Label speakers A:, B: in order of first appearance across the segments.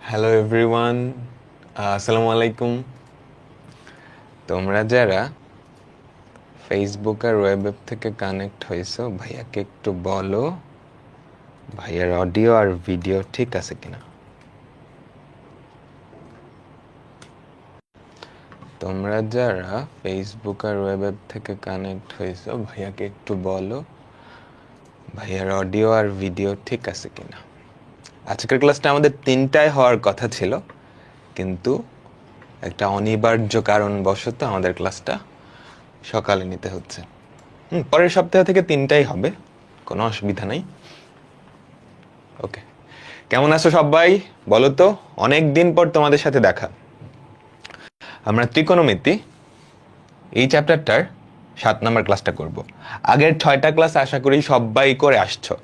A: Hello everyone, আসসালামু আলাইকুম। তোমরা যারা ফেসবুক আর ওয়েব থেকে কানেক্ট হয়েছো, ভাইয়াকে একটু বলো ভাইয়ার অডিও আর ভিডিও ঠিক আছে কিনা। তোমরা যারা ফেসবুক আর ওয়েব থেকে কানেক্ট হয়েছো, ভাইয়াকে একটু বলো ভাইয়ার অডিও আর ভিডিও ঠিক আছে কিনা। আজকের ক্লাসটা আমাদের 3টায় হওয়ার কথা ছিল, কিন্তু একটা অনিবার্য কারণবশত আমাদের ক্লাসটা সকালে নিতে হচ্ছে। পরের সপ্তাহ থেকে 3টাই হবে, কোনো অসুবিধা নাই। ওকে, কেমন আছো সবাই বলো তো? অনেক দিন পর তোমাদের সাথে দেখা। আমরা ত্রিকোণমিতি এই চ্যাপ্টারটার 7 নম্বর ক্লাসটা করব। আগের 6টা ক্লাস আশা করি সবাই করে আসছো,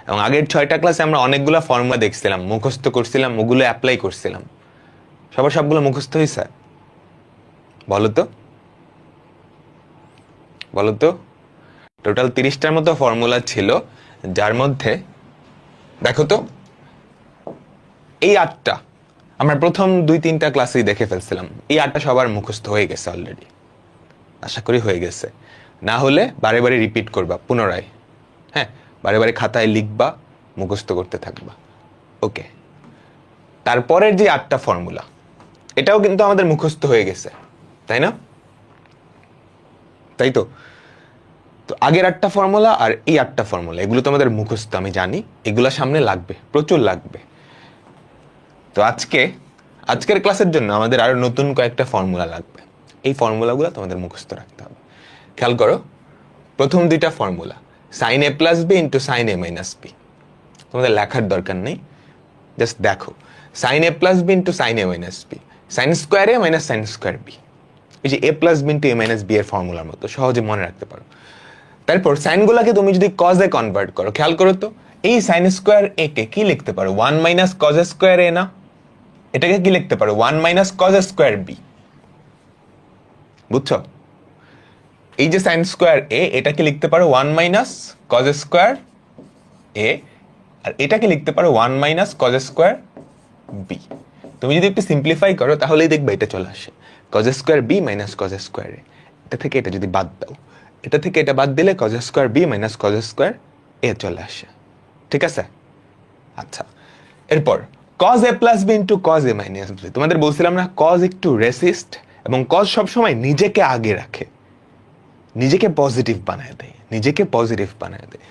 A: এবং আগের 6টা ক্লাসে আমরা অনেকগুলো ফর্মুলা দেখছিলাম, মুখস্থ করছিলাম, ওগুলো অ্যাপ্লাই করছিলাম। সবার সবগুলো মুখস্থ হয়েছে? বলো তো বলো তো টোটাল 30টার মতো ফর্মুলা ছিল, যার মধ্যে দেখো তো এই 8টা আমরা প্রথম 2-3টা ক্লাসেই দেখে ফেলছিলাম। এই 8টা সবার মুখস্থ হয়ে গেছে অলরেডি, আশা করি হয়ে গেছে। না হলে বারে বারে রিপিট করবা, পুনরায়, হ্যাঁ, বারে বারে খাতায় লিখবা, মুখস্থ করতে থাকবা। ওকে, তারপরের যে 8টা ফর্মুলা, এটাও কিন্তু আমাদের মুখস্থ হয়ে গেছে, তাই না? তাই তো তো আগের 8টা ফর্মুলা আর এই 8টা ফর্মুলা, এগুলো তো আমাদের মুখস্থ, আমি জানি এগুলো সামনে লাগবে, প্রচুর লাগবে। তো আজকের ক্লাসের জন্য আমাদের আরো নতুন কয়েকটা ফর্মুলা লাগবে। এই ফর্মুলাগুলো তোমাদের মুখস্থ রাখতে হবে। খেয়াল করো, প্রথম 2টা formula, sign A plus B into sine A minus B, তোমাদের লেখার দরকার নেই, জাস্ট দেখো। Sign A plus B into sine A minus B, sine square A minus sine square B. এই যে এ প্লাস বি ইন্টু এ মাইনাস বি এর ফর্মুলার মতো সহজে মনে রাখতে পারো। তারপর সাইনগুলোকে তুমি যদি কজে কনভার্ট করো, খেয়াল করো তো, এই সাইন স্কোয়ার এ কে কি লিখতে পারো? 1 মাইনাস কজ স্কোয়ার এ না? এটাকে কি লিখতে পারো? 1 মাইনাস কজ স্কোয়ার বি। বুঝছো? এই যে সাইন স্কোয়ার এ, এটাকে লিখতে পারো 1 মাইনাস কজ স্কোয়ার এ, আর এটাকে লিখতে পারো 1 মাইনাস কজ স্কোয়ার বি। তুমি যদি একটু সিম্পলিফাই করো তাহলেই দেখবে এটা চলে আসে, cos square B minus cos square A. এটা থেকে এটা যদি বাদ দাও, এটা থেকে এটা বাদ দিলে cos square B minus cos square A চলে আসে। ঠিক আছে? আচ্ছা, এরপর cos a plus B into cos a minus B. তোমাদের বলছিলাম না, cos একটু রেসিস্ট, এবং cos সবসময় নিজেকে আগে রাখে, নিজেকে পজিটিভ বানায় দেয়, নিজেকে পজিটিভ বানায় দেয়।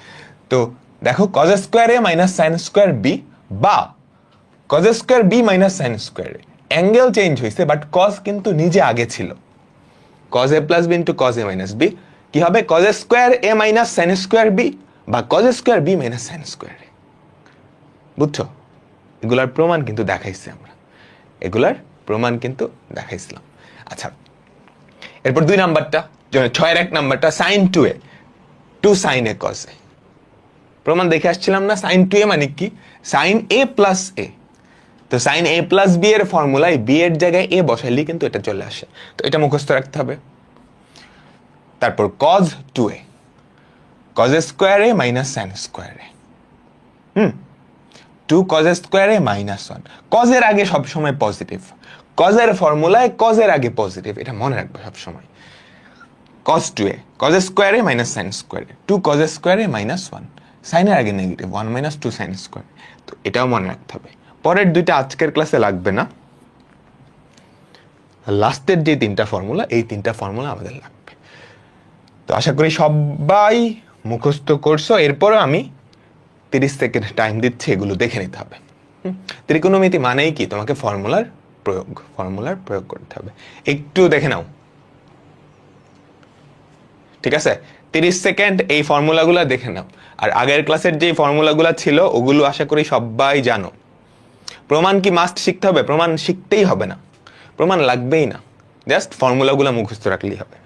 A: তো দেখো, cos square A minus sine square B, বা cos square B minus sine square A, angle change হয়েছে বাট cos কিন্তু নিজে আগে ছিল। cos a plus B into cos a minus B কি হবে? cos square A minus sine square B, বা cos square B minus sine square A. বুঝছো? এগুলার প্রমাণ কিন্তু দেখাইছি আমরা, এগুলার প্রমাণ কিন্তু দেখাইছিলাম। আচ্ছা, এরপর 2 নাম্বারটা, 6-1 নাম্বারটা, সাইন 2a 2 সাইন এ কস এ। প্রমাণ দেখে আসছিলাম না, সাইন 2a মানে কি? সাইন এ প্লাস এ। তো সাইন এ প্লাস বি এর ফর্মুলায় বি এর জায়গায় এ বসাইলে কিন্তু এটা চলে আসে, তো এটা মুখস্থ রাখতে হবে। তারপর cos 2a, cos square A minus sine square A, 2 cos square A minus 1। cos এর আগে সবসময় পজিটিভ, cos এর ফর্মুলায় cos এর আগে পজিটিভ, এটা মনে রাখবে সবসময়। cos 2a, cos square A minus sine square A, 2 cos square A minus 1, সাইনের আগে নেগেটিভ, 1 মাইনাস 2 সাইন স্কোয়ার। তো এটাও মনে রাখতে হবে। পরের 2টা আজকের ক্লাসে লাগবে না, লাস্টের যে 3টা ফর্মুলা, এই 3টা ফর্মুলা আমাদের লাগবে। তো আশা করি সবাই মুখস্থ করছো। এরপরও আমি 30 সেকেন্ড টাইম দিচ্ছি, এগুলো দেখে নিতে হবে। ত্রিকোণমিতি মানেই কি? তোমাকে ফর্মুলার প্রয়োগ করতে হবে। একটু দেখে নাও, ঠিক আছে? 30 সেকেন্ড এই ফর্মুলাগুলো দেখে নাও। আর আগের ক্লাসের যে ফর্মুলাগুলো ছিল ওগুলো আশা করি সবাই জানো। প্রমাণ কি মাস্ট শিখতে হবে? প্রমাণ শিখতেই হবে না, প্রমাণ লাগবেই না, জাস্ট ফর্মুলাগুলো মুখস্থ রাখলেই হবে,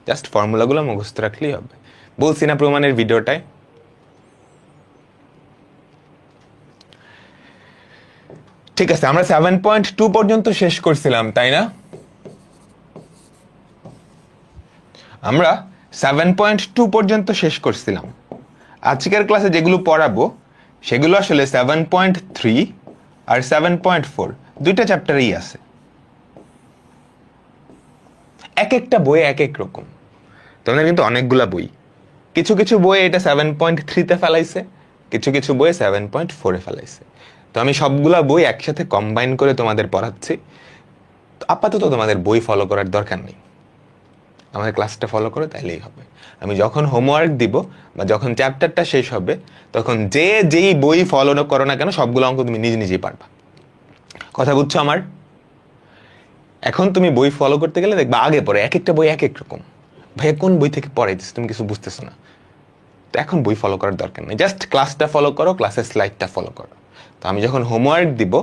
A: জাস্ট ফর্মুলাগুলো মুখস্থ রাখলেই হবে। বলছি না প্রমাণের ভিডিওটায়? ঠিক আছে, আমরা 7.2 পর্যন্ত শেষ করছিলাম, তাই না? আমরা 7.2 পর্যন্ত শেষ করছিলাম। আজকের ক্লাসে যেগুলো পড়াবো সেগুলো আসলে 7.3 আর 7.4 দুইটা চ্যাপ্টারেই আছে। এক একটা বই এক এক রকম, তোমাদের কিন্তু অনেকগুলা বই, কিছু কিছু বই এটা 7.3-তে ফেলাইছে, কিছু কিছু বই 7.4-এ ফেলাইছে। তো আমি সবগুলা বই একসাথে কম্বাইন করে তোমাদের পড়াচ্ছি। আপাতত তোমাদের বই ফলো করার দরকার নেই, আমাদের ক্লাসটা ফলো করো তাইলেই হবে। আমি যখন হোমওয়ার্ক দিব বা যখন চ্যাপ্টারটা শেষ হবে তখন যেই বই ফলো করো না কেন সবগুলো অঙ্ক তুমি নিজে নিজেই পারবা। কথা বুঝছো আমার? এখন তুমি বই ফলো করতে গেলে দেখবা আগে পরে এক একটা বই এক এক রকম, ভাইয়া কোন বই থেকে পড়াইছিস তুমি কিছু বুঝতেছো না। তো এখন বই ফলো করার দরকার নেই, জাস্ট ক্লাসটা ফলো করো, ক্লাসের স্লাইডটা ফলো করো। তো আমি যখন হোমওয়ার্ক দিব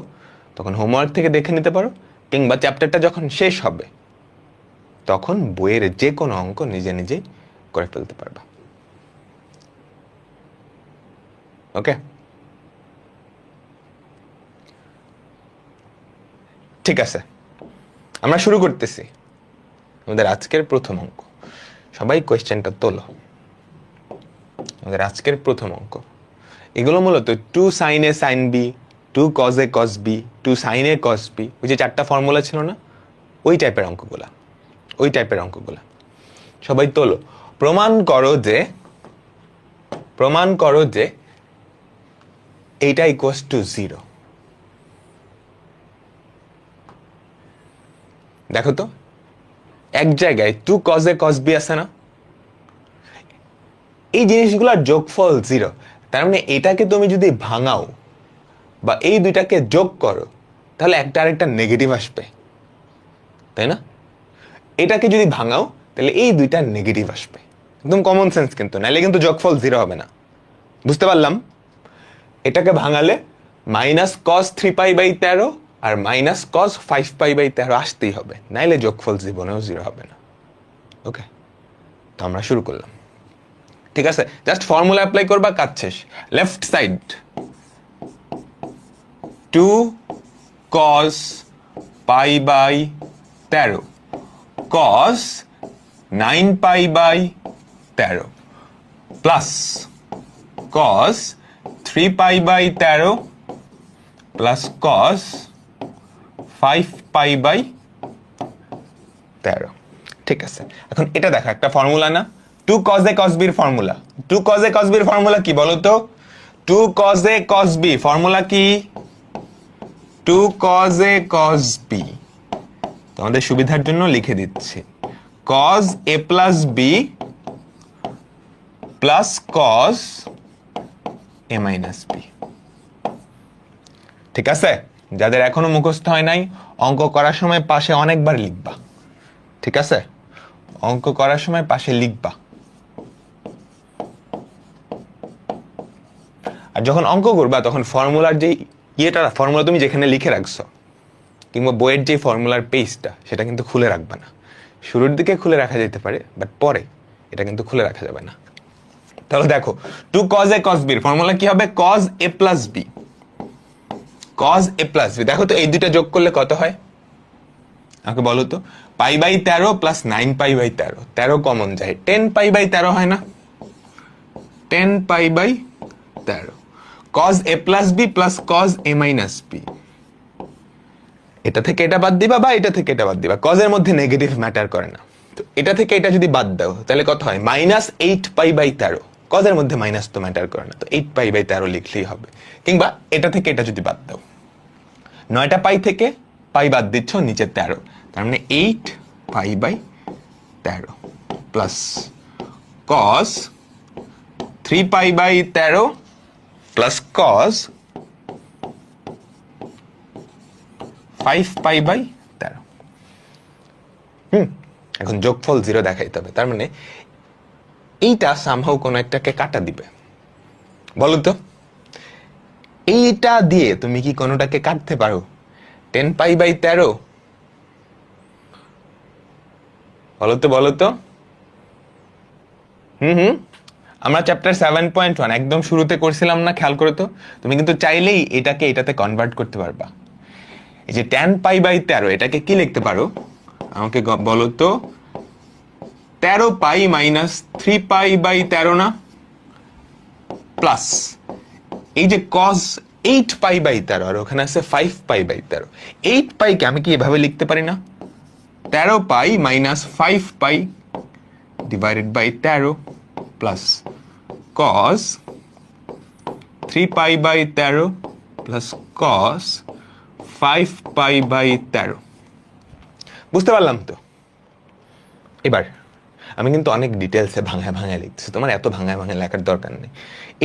A: তখন হোমওয়ার্ক থেকে দেখে নিতে পারো, কিংবা চ্যাপ্টারটা যখন শেষ হবে তখন বইয়ের যে কোনো অঙ্ক নিজে নিজেই করে ফেলতে পারবা। ওকে, ঠিক আছে, আমরা শুরু করতেছি আমাদের আজকের প্রথম অঙ্ক। সবাই কোয়েশ্চেনটা তোলো। আমাদের আজকের প্রথম অঙ্ক, এগুলো মূলত 2 sin a sin b, 2 cos a cos b, 2 sin a cos b, ওই যে 4টা ফর্মুলা ছিল না, ওই টাইপের অঙ্কগুলা। সবাই তোলো। প্রমাণ করো যে এইটা ইকুয়ালস টু 0। দেখো তো এক জায়গায় 2 cos a cos b আছে না, এই জিনিসগুলোর যোগফল 0। তার মানে এটাকে তুমি যদি ভাঙাও বা এই দুইটাকে যোগ করো তাহলে একটা আরেকটা নেগেটিভ আসবে, তাই না? এটাকে যদি ভাঙাও তাহলে এই দুইটা নেগেটিভ আসবে, একদম কমন সেন্স কিন্তু, নাইলে কিন্তু যোগফল 0 হবে না। বুঝতে পারলাম? এটাকে ভাঙালে মাইনাস cos 3π/13 আর মাইনাস cos 5π/13 আসতেই হবে, নাইলে যোগফল জীবনেও 0 হবে না। ওকে, তো আমরা শুরু করলাম। ঠিক আছে, জাস্ট ফর্মুলা অ্যাপ্লাই করবা, কাজ শেষ। Left side 2 cos π/13 cos 9π/13 plus cos 3π/13 plus cos 5π/13। ঠিক আছে, এখন এটা দেখো একটা ফর্মুলা না, 2 cos a cos b এর formula. 2 cos a cos b এর ফর্মুলা কি বলো তো? 2 cos a cos b formula কি? 2 cos a cos b, তোমাদের সুবিধার জন্য লিখে দিচ্ছি, cos a plus b plus cos a minus b। ঠিক আছে, যাদের এখনো মুখস্থ হয় নাই অঙ্ক করার সময় পাশে অনেকবার লিখবা। ঠিক আছে, অঙ্ক করার সময় পাশে লিখবা। আর যখন অঙ্ক করবা তখন ফর্মুলার যে ফর্মুলা তুমি যেখানে লিখে রাখছো কিংবা বইয়ের যে ফর্মুলার পেজটা সেটা কিন্তু খুলে রাখবা না। শুরুর দিকে খুলে রাখা যেতে পারে, বাট পরে এটা কিন্তু খুলে রাখা যাবে না। তাহলে দেখো 2 cos a cos b এর ফর্মুলা কি হবে? cos a plus b। cos a plus b, দেখো তো এই দুইটা যোগ করলে কত হয় আমাকে বলো তো? π/13 প্লাস 9π/13, 13 কমন যায়, 10π/13 হয় না? 10π/13 cos a plus b plus cos a minus b। এটা থেকে এটা বাদ দিবা বা এটা থেকে এটা বাদ দিবা, cos এর মধ্যে নেগেটিভ ম্যাটার করে না। তো এটা থেকে এটা যদি বাদ দাও তাহলে কত হয়? -8π/13, cos এর মধ্যে মাইনাস তো ম্যাটার করে না, তো 8π/13 লিখলেই হবে। কিংবা এটা থেকে এটা যদি বাদ দাও, 9টা পাই থেকে পাই বাদ দিচ্ছ, নিচে 13, তার মানে 8π/13 প্লাস cos 3π/13 প্লাস cos 5π/13। এখন যোগফল 0 দেখাইতে হবে, তার মানে এইটা সামহাউ কোন একটাকে কাটা দিবে। বলো তো এইটা দিয়ে তুমি কি কোনটাকে কাটতে পারো? 10π/13 বলো তো। আমরা চ্যাপ্টার 7.1 একদম শুরুতে করছিলাম না, খেয়াল করো তো। তুমি কিন্তু চাইলেই এটাকে এটাতে কনভার্ট করতে পারবা। এই যে 10π/13 এটাকে কি লিখতে পারো আমাকে বলো তো? 13π মাইনাস 3π/13 না, প্লাস এই যে cos 8π/13 আর ওখানে আছে 5π/13। 8πকে আমি কি এভাবে লিখতে পারি না? 13π - 5π /13 প্লাস cos 3π/13 প্লাস cos 5π/13। বুঝতে পারলাম তো? এবার আমি কিন্তু অনেক ডিটেলসে ভাঙায় ভাঙায় লিখছি, তোমার এত ভাঙায় ভাঙায় লেখার দরকার নেই।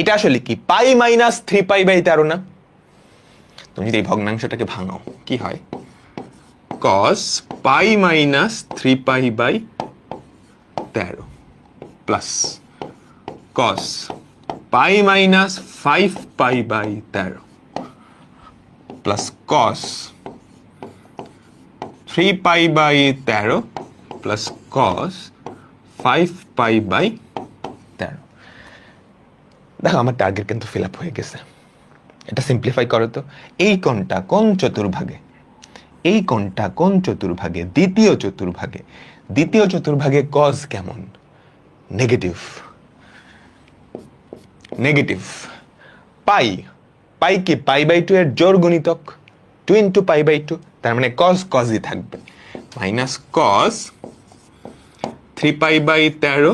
A: এটা আসলে কি π - 3π/13 না? তুমি যদি এই ভগ্নাংশটাকে ভাঙাও কি হয়? cos π - 3π/13 plus cos π - 5π/13 plus cos 3π/13 plus cos 5π/13। দেখো আমার টার্গেট কিন্তু ফিল আপ হয়ে গেছে। এটা সিম্পলিফাই করো তো। এই কোণটা কোন চতুর্ভাগে? এই কোণটা কোন চতুর্ভাগে? দ্বিতীয় চতুর্ভাগে। দ্বিতীয় চতুর্ভাগে cos কেমন? নেগেটিভ। নেগেটিভ। পাই, পাই কি π/2 এর জোড় গুণিতক, 2 × π/2, তার মানে cos cosই থাকবে, minus cos 3π/13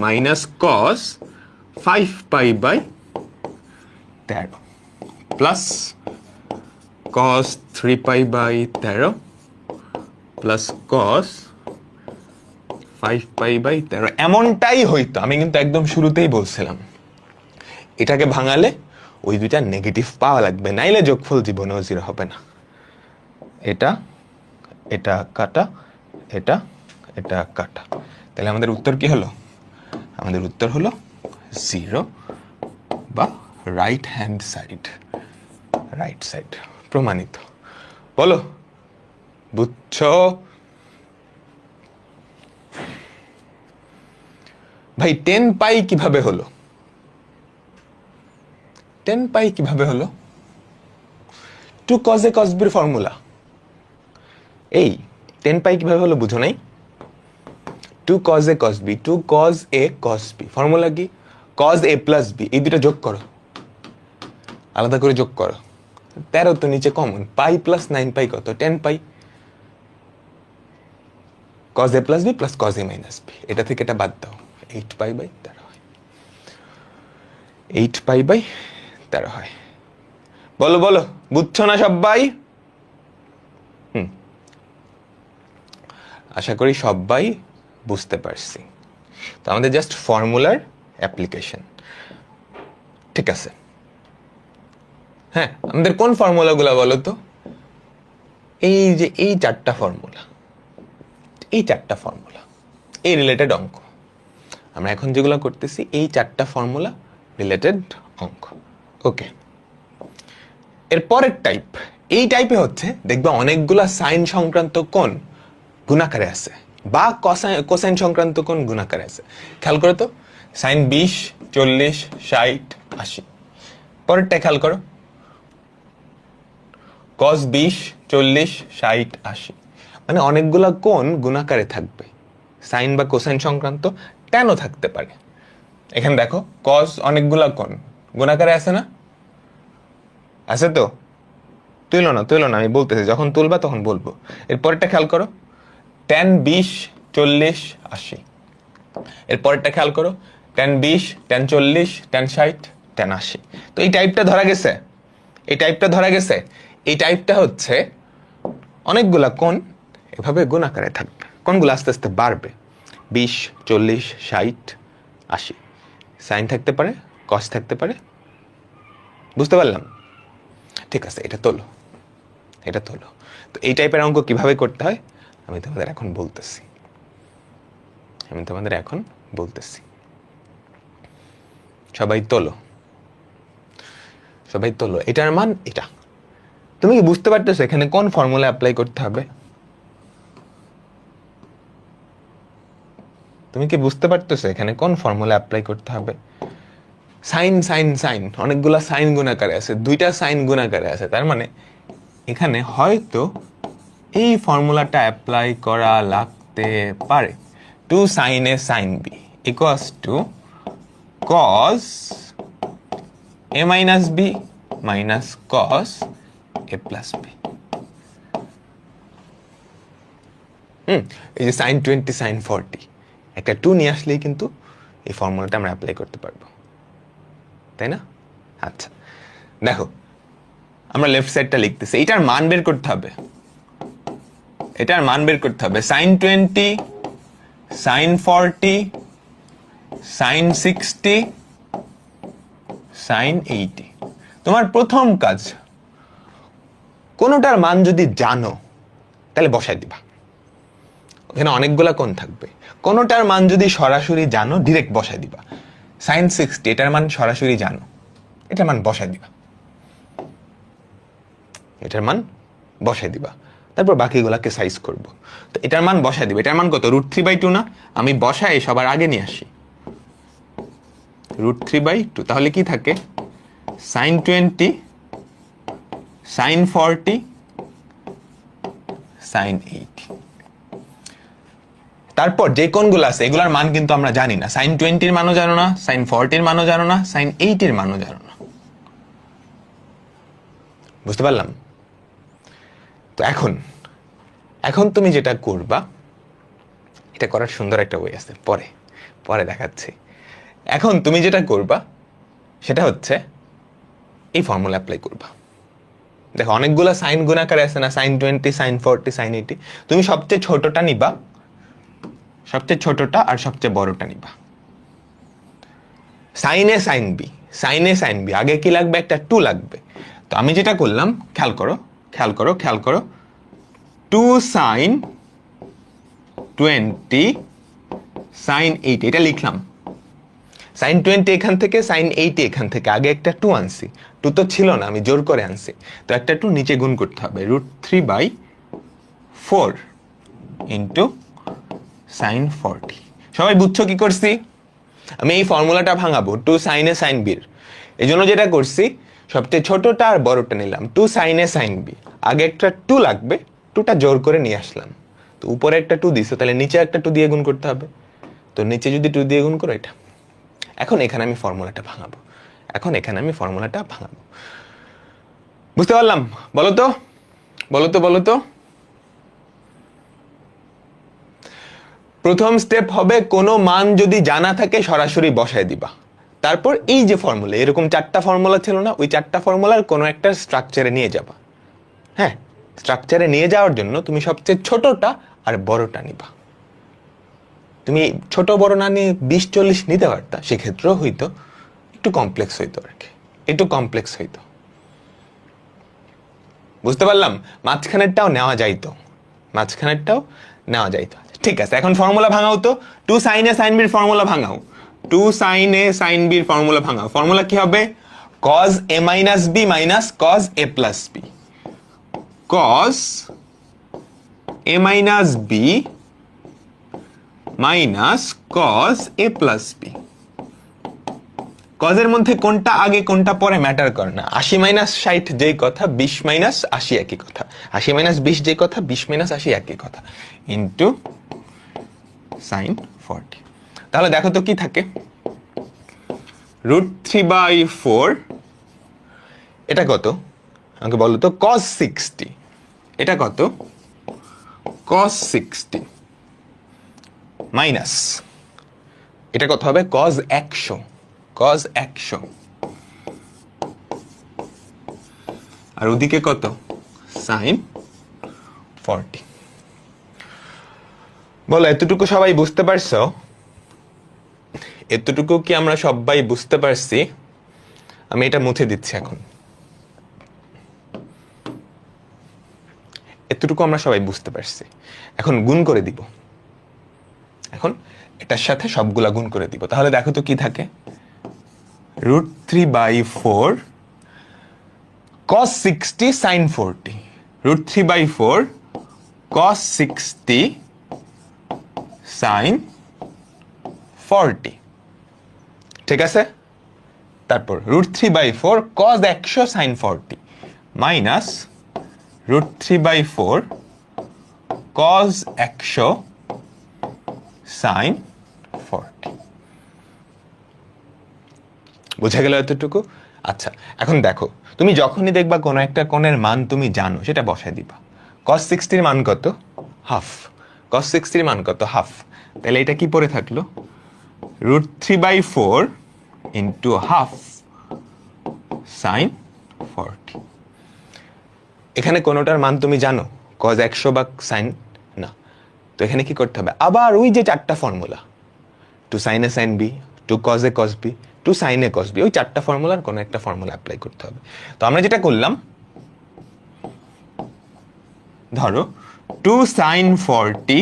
A: minus cos 5π/13 plus cos 3π/13 plus cos 5π/13। এমনটাই হইতো, আমি কিন্তু একদম শুরুতেই বলছিলাম এটাকে ভাঙালে ওই দুইটা নেগেটিভ পাওয়া লাগবে, নাইলে যোগফল জীবনেও 0 হবে না। এটা এটা কাটা, এটা এটা কাটা, তাহলে আমাদের উত্তর কি হলো? আমাদের উত্তর হলো 0 বা right hand side. Right side প্রমাণিত। বলো বুঝছো? ভাই 10π কিভাবে হলো? 10π কিভাবে হলো? 2 cos a cos b এর ফর্মুলা। এই 10π কিভাবে হলো বুঝো নাই? 2 cos a cos b, 2 cos a cos b formula কি? cos a plus b, এই দুটো যোগ করো, আলাদা করে যোগ করো। 13 তো নিচে কমন, π plus 9π কত? 10π। cos a plus b plus cos a minus b, এটা থেকে এটা বাদ দাও, 8π/13 হয়। 8π/13 হয়। বলো বলো, বুঝছো না সবাই? আশা করি সবাই বুঝতে পারছি। তো আমাদের জাস্ট ফর্মুলার অ্যাপ্লিকেশন, ঠিক আছে? হ্যাঁ, আমাদের কোন ফর্মুলাগুলো বলো তো? এই যে এই 4টা ফর্মুলা, এই 4টা ফর্মুলা, এই রিলেটেড অঙ্ক। আমরা এখন যেগুলো করতেছি এই 4টা ফর্মুলা রিলেটেড অঙ্ক। ওকে, এর পরের টাইপ, এই টাইপে হচ্ছে দেখবা অনেকগুলা সাইন সংক্রান্ত কোণ গুণাকারে আছে বা কোসাইন সংক্রান্ত কোণ গুণাকারে আছে। খেয়াল করো তো, সাইন 20, 40, 60, 80। পরেরটা খেয়াল করো, cos 20, 40, 60, 80। মানে অনেকগুলা কোণ গুণাকারে থাকবে, সাইন বা কোসাইন সংক্রান্ত ট্যানও থাকতে পারে। এখানে দেখো cos অনেকগুলা কোণ গুণাকারে আছে না? আছে তো? তুইলো না, আমি বলতেছি, যখন তুলবা তখন বলবো। এরপরেরটা খেয়াল করো, tan 20, 40, 80। এরপরেরটা খেয়াল করো, tan 20, tan 40, tan 60, tan 80। তো এই টাইপটা ধরা গেছে, এই টাইপটা ধরা গেছে। এই টাইপটা হচ্ছে অনেকগুলা কোণ এভাবে গুণাকারে থাকবে, কোণগুলো আস্তে আস্তে বাড়বে, 20, 40, 60, 80। সাইন থাকতে পারে, কস থাকতে পারে। বুঝতে পারলাম? ঠিক আছে, এটা তোলো, এটা তোলো। তো এই টাইপের অঙ্ক কিভাবে করতে হয় আমি তোমাদের এখন বলতেছি। সবাই তোলো, সবাই তোলো। এটার মান এটা। তুমি কি বুঝতে পারতেছো এখানে কোন ফর্মুলা অ্যাপ্লাই করতে হবে? তুমি কি বুঝতে পারতেছো এখানে কোন ফর্মুলা অ্যাপ্লাই করতে হবে? সাইন সাইন সাইন, অনেকগুলা সাইন গুণাকারে আছে, 2টা সাইন গুণাকারে আছে, তার মানে এখানে হয়তো এই ফর্মুলাটা অ্যাপ্লাই করা লাগতে পারে। 2 sin a sin b equals to cos a minus b minus cos A plus B. এই যে sin 20 sin 40 একটা 2 নিয়ে আসলেই কিন্তু এই ফর্মুলাটা আমরা অ্যাপ্লাই করতে পারবো, তাই না? আচ্ছা দেখো আমরা লেফট সাইডটা লিখতেছি, এটার মান বের করতে হবে, এটার মান বের করতে হবে। sin 20 sin 40 sin 60 sin 80। তোমার প্রথম কাজ কোনটার মান যদি জানো তাহলে বসাই দিবা, ওখানে অনেকগুলা কোণ থাকবে, কোনটার মান যদি সরাসরি জানো ডিরেক্ট বসাই দিবা। sin 60 এটার মান সরাসরি জানো, এটার মান বসাই দিবা, এটার মান বসাই দিবা, তারপর বাকিগুলাকে সাইজ করব। তো এটার মান বসাই দিবা, এটার মান কত √3/2 না? আমি বসাই সবার আগে নিয়ে আসি √3/2, তাহলে কি থাকে sin 20 sin 40 sin 80। তারপর যে কোণগুলো আছে এগুলার মান কিন্তু আমরা জানি না, sin 20 মানও জানো না, sin 40 মানও জানো না, sin 80 মানও জানো না। বুঝতে পারলাম? তো এখন এখন তুমি যেটা করবা, এটা করার সুন্দর একটা ওয়ে আছে, পরে পরে দেখাচ্ছি। এখন তুমি যেটা করবা সেটা হচ্ছে এই ফর্মুলা অ্যাপ্লাই করবা। দেখো অনেকগুলো সাইন গুণাকারে আছে না, sin 20 sin 40 sin 80, তুমি সবচেয়ে ছোটটা নিবা, সবচেয়ে ছোটটা আর সবচেয়ে বড়টা নিবা। sin a sin b, sin a sin b আগে কি লাগবে? একটা 2 লাগবে। তো আমি যেটা করলাম খেয়াল করো খেয়াল করো খেয়াল করো, 2 sin 20 sin 80 এটা লিখলাম। sin 20 এখান থেকে, sin 80 এখান থেকে, আগে একটা 2 আনছি, 2 তো ছিল না, আমি জোর করে আনছি, তো একটা 2 নিচে গুণ করতে হবে, √3/4 ইন্টু sin 40। সবাই বুঝছো কি করছি? আমি এই ফর্মুলাটা ভাঙাবো 2 sin a sin b এর, এই জন্য যেটা করছি সবচেয়ে ছোটটা আর বড়টা নিলাম, 2 sin a sin b, আগে একটা 2 লাগবে, 2টা জোর করে নিয়ে আসলাম। তো উপরে একটা 2 দিছো, তাহলে নিচে একটা 2 দিয়ে গুণ করতে হবে, তো নিচে যদি 2 দিয়ে গুণ করো এটা। এখন এখানে আমি ফর্মুলাটা ভাঙাবো, এখন এখানে আমি ফর্মুলাটা ভাঙাবো। বুঝতে পারলাম? বলো তো বলো তো বলো তো। প্রথম স্টেপ হবে কোনো মান যদি জানা থাকে সরাসরি বসায় দিবা, তারপর এই যে ফর্মুলা, এরকম 4টা ফর্মুলা ছিল না, ওই 4টা ফর্মুলার কোনো একটা স্ট্রাকচারে নিয়ে যাবা। হ্যাঁ, স্ট্রাকচারে নিয়ে যাওয়ার জন্য তুমি সবচেয়ে ছোটটা আর বড়টা নিবা। তুমি ছোট বড় না নিয়ে 20-40 নিতে পারতা, সেক্ষেত্রেও হইতো, একটু কমপ্লেক্স হইতো আর কি, একটু কমপ্লেক্স হইতো। বুঝতে পারলাম? মাঝখানেরটাও নেওয়া যাইতো, মাঝখানেরটাও নেওয়া যাইতো। ঠিক আছে, এখন ফর্মুলা ভাঙাও তো, 2 sin a sin b এর ফর্মুলা ভাঙাও, 2 sin a sin b এর ফর্মুলা ভাঙাও। ফর্মুলা কি হবে? cos a minus b minus cos a plus b, cos a minus b minus cos a plus b। cos এর মধ্যে কোনটা আগে কোনটা পরে ম্যাটার করে না, 80 - 60 যেই কথা, 20 - 80 একই কথা, 80 - 20 যেই কথা, 20 - 80 একই কথা, ইন্টু sin 40। তাহলে দেখো তো কি থাকে, √3/4, এটা কত আমাকে বলো তো, cos 60, এটা কত cos 60 মাইনাস এটা কত হবে cos 100, cos 100, আর ওদিকে কত sin 40। বলো এতটুকু সবাই বুঝতে পারছো? এতটুকু কি আমরা সবাই বুঝতে পারছি? আমি এটা মুছে দিচ্ছি এখন। এতটুকু আমরা সবাই বুঝতে পারছি, এখন গুণ করে দিব, এখন এটার সাথে সবগুলা গুণ করে দিব। তাহলে দেখো তো কি থাকে, √3/4 cos 60 sin 40, √3/4 cos 60 sin 40, ঠিক আছে? তারপর √3/4 cos 100 sin 40 minus √3/4 cos 100 sin 40। বুঝা গেল এতটুকু? আচ্ছা, এখন দেখো, তুমি যখনই দেখবা কোনো একটা কোণের মান তুমি জানো, সেটা বসায় দিবা। cos 60 মান কত? হাফ। cos 60 মান কত? হাফ। তাহলে এটা কি পড়ে থাকলো? √3/4 ইন্টু হাফ সাইন 40। এখানে কোনোটার মান তুমি জানো? cos 100 বা সাইন? না। তো এখানে কি করতে হবে? আবার ওই যে চারটা formula, two sine A sine B, two cos A cos B, two sine A cos B, ওই চারটা ফর্মুলার কোনো একটা ফর্মুলা অ্যাপ্লাই করতে হবে। তো আমরা যেটা করলাম, ধরো 2 সাইন 40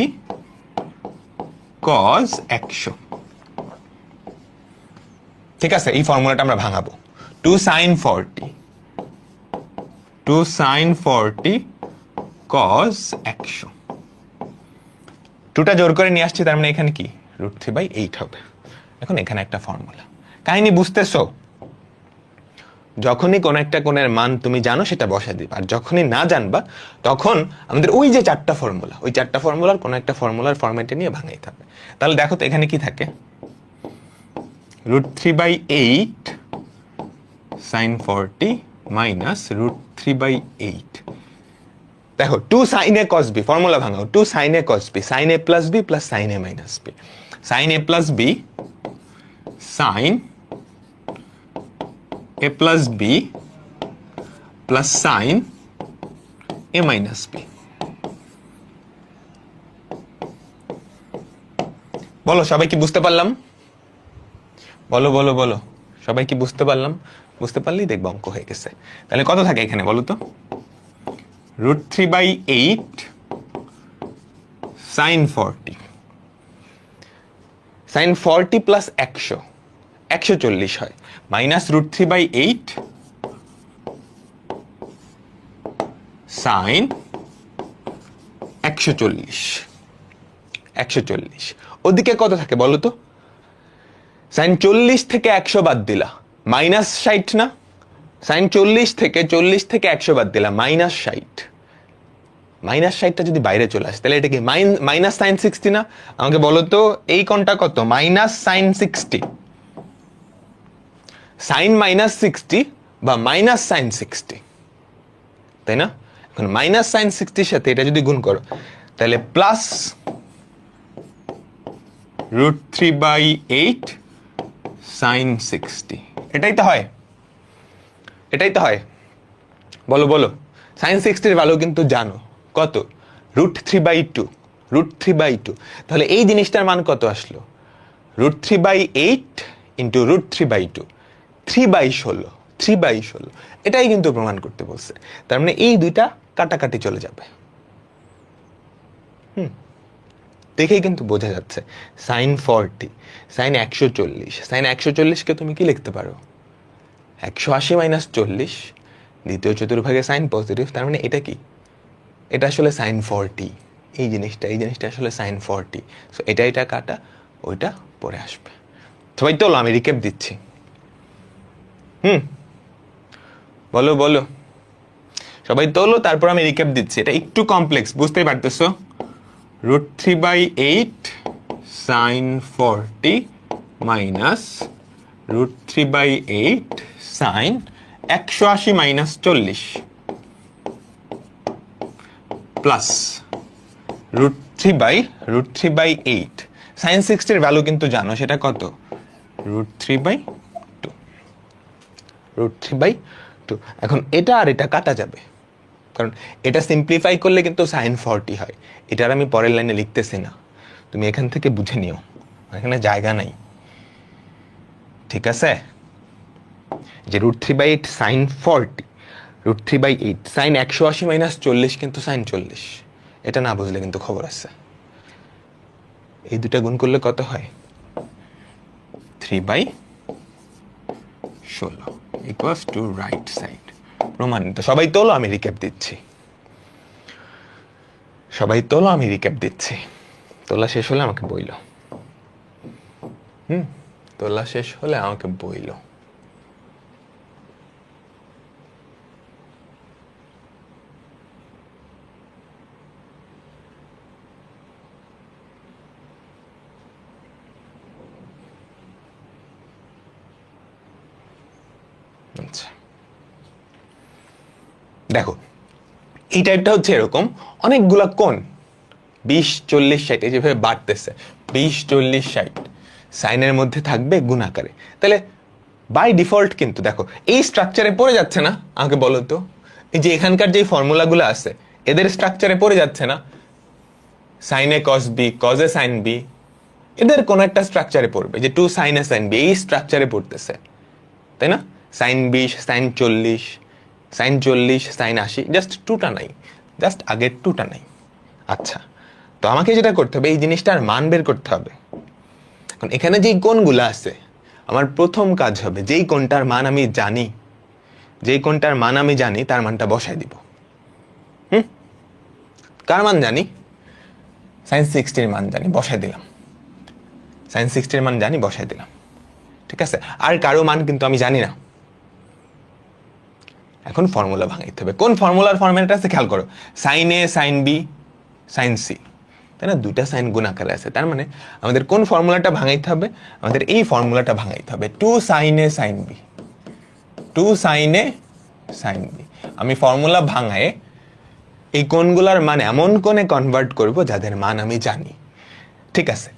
A: কজ 100, ঠিক আছে? এই ফর্মুলাটা আমরা ভাঙাবো। 2 সাইন 40 কজ 100, টুটা জোর করে নিয়ে আসছি, তার মানে এখানে কি √3/8 হবে। এখন এখানে একটা ফর্মুলা। কাহিনী বুঝতেছো? যখনই কোন একটা কোণের মান তুমি জানো সেটা বসাই দিবা, আর যখনই না জানবা তখন আমাদের ওই যে চারটা ফর্মুলা, ওই চারটা ফর্মুলার কোন একটা ফর্মুলার ফরম্যাটে নিয়ে ভাঙাইতে হবে। তাহলে দেখো তো এখানে কি থাকে? √3/8 সাইন 40 মাইনাস √3/8। দেখো 2 sine A cos B, formula ভাঙাও। 2 sine A cos B, sine A plus B plus sign A minus B, sine A plus B sine A plus B plus sign A minus B. বলো সবাই কি বুঝতে পারলাম? বলো বলো বলো, সবাই কি বুঝতে পারলাম? বুঝতে পারলেই দেখবো অঙ্ক হয়ে গেছে। তাহলে কত থাকে এখানে বলো তো? √3/8 সাইন 40, সাইন 40 প্লাস 100, 140 হয়, মাইনাস √3/8 সাইন 140, 140। ওদিকে কত থাকে বলো তো? সাইন 40 থেকে 100 বাদ দিলা, মাইনাস 60 না? সাইন 40 থেকে 100 বাদ দিলা, মাইনাস 60। মাইনাস 60টা যদি বাইরে চলে আসে তাহলে এটা কি মাইনাস সাইন 60 না? আমাকে বলো তো এই কোণটা কত? Minus sine 60। সাইন মাইনাস 60 বা মাইনাস সাইন 60, তাই না? এখন মাইনাস সাইন 60 সাথে এটা যদি গুণ করো তাহলে প্লাস √3/8 সাইন 60। এটাই তো হয়, এটাই তো হয়। বলো বলো, সাইন 60 এর ভ্যালু কিন্তু জানো কত? √3/2, √3/2। তাহলে এই জিনিসটার মান কত আসলো? √3/8 ইন্টু √3/2, 3/16, 3/16। এটাই কিন্তু প্রমাণ করতে বলছে। তার মানে এই দুইটা কাটাকাটি চলে যাবে। দেখেই কিন্তু বোঝা যাচ্ছে সাইন 40, সাইন 140, সাইন 140কে তুমি কি লিখতে পারো? 180 মাইনাস 40, দ্বিতীয় চতুর্ভাগে সাইন পজিটিভ, তার মানে এটা কি? এটা আসলে সাইন 40। এই জিনিসটা আসলে সাইন 40। সো এটা কাটা, ওইটা পরে আসবে। সবাই তো আমি রিক্যাপ দিচ্ছি। বলো বলো, সবাই তোলো, তারপর আমি রিক্যাপ দিচ্ছি। এটা একটু কমপ্লেক্স, বুঝতেই পারতেছো? √3/8 sine 40 minus √3/8 sine 180 minus 40 plus √3/8 sine 60 এর ভ্যালু কিন্তু জানো, সেটা কত? √3/2, √3/2। এখন এটা আর এটা কাটা যাবে, কারণ এটা সিম্পলিফাই করলে কিন্তু সাইন 40 হয়। এটার আমি পরের লাইনে লিখতেছি না, তুমি এখান থেকে বুঝে নিও, এখানে জায়গা নাই, ঠিক আছে? যে √3/8 সাইন 40, √3/8 সাইন 180 মাইনাস 40 কিন্তু সাইন 40। এটা না বুঝলে কিন্তু খবর আছে। এই দুটা গুণ করলে কত হয়? 3/16 ইকুয়ালস টু রাইট সাইড। প্রমাণিত। সবাই তোলো, আমি রিক্যাপ দিচ্ছি। সবাই তোলো, আমি রিক্যাপ দিচ্ছি। তোলা শেষ হলে আমাকে বইলো। তোলা শেষ হলে আমাকে বইলো। আচ্ছা দেখো এই টাইপটা হচ্ছে এরকম, অনেকগুলা কোণ 20 40 60 এই যেভাবে বাড়তেছে 20 40 60 সাইনের মধ্যে থাকবে গুণ আকারে। তাহলে বাই ডিফল্ট কিন্তু দেখো এই স্ট্রাকচারে পড়ে যাচ্ছে না, আমাকে বলো তো, এই যে এখানকার যে ফর্মুলাগুলো আছে এদের স্ট্রাকচারে পড়ে যাচ্ছে না, sine A cos B, cos A sine B, এদের কোন একটা স্ট্রাকচারে পড়বে, যে 2 সাইন এ সাইন বি এই স্ট্রাকচারে পড়তেছে, তাই না? Sine 20 sine 40 sine 40 sine 80, just টুটা নাই, জাস্ট আগের টুটা নাই। আচ্ছা তো আমাকে যেটা করতে হবে এই জিনিসটার মান বের করতে হবে। এখন এখানে যেই কোণগুলো আছে আমার প্রথম কাজ হবে যেই কোণটার মান আমি জানি, যেই কোণটার মান আমি জানি তার মানটা বসাই দিব। কার মান জানি? সাইন 60 এর মান জানি, বসাই দিলাম। সাইন 60 এর মান জানি, বসাই দিলাম। ঠিক আছে, আর কারো মান কিন্তু আমি জানি না। এখন ফর্মুলা ভাঙাইতে হবে। কোন ফর্মুলার ফর্মুলাটা আছে খেয়াল করো, sign A sine B sign C, তাই না? দুইটা সাইন গুণ আকারে আছে, তার মানে আমাদের কোন ফর্মুলাটা ভাঙাইতে হবে? আমাদের এই ফর্মুলাটা ভাঙাইতে হবে, 2 sine A sine B, 2 sine A sine B. আমি ফর্মুলা ভাঙায় এই কোণগুলার মান এমন কোণে কনভার্ট করব যাদের মান আমি জানি। ঠিক আছে,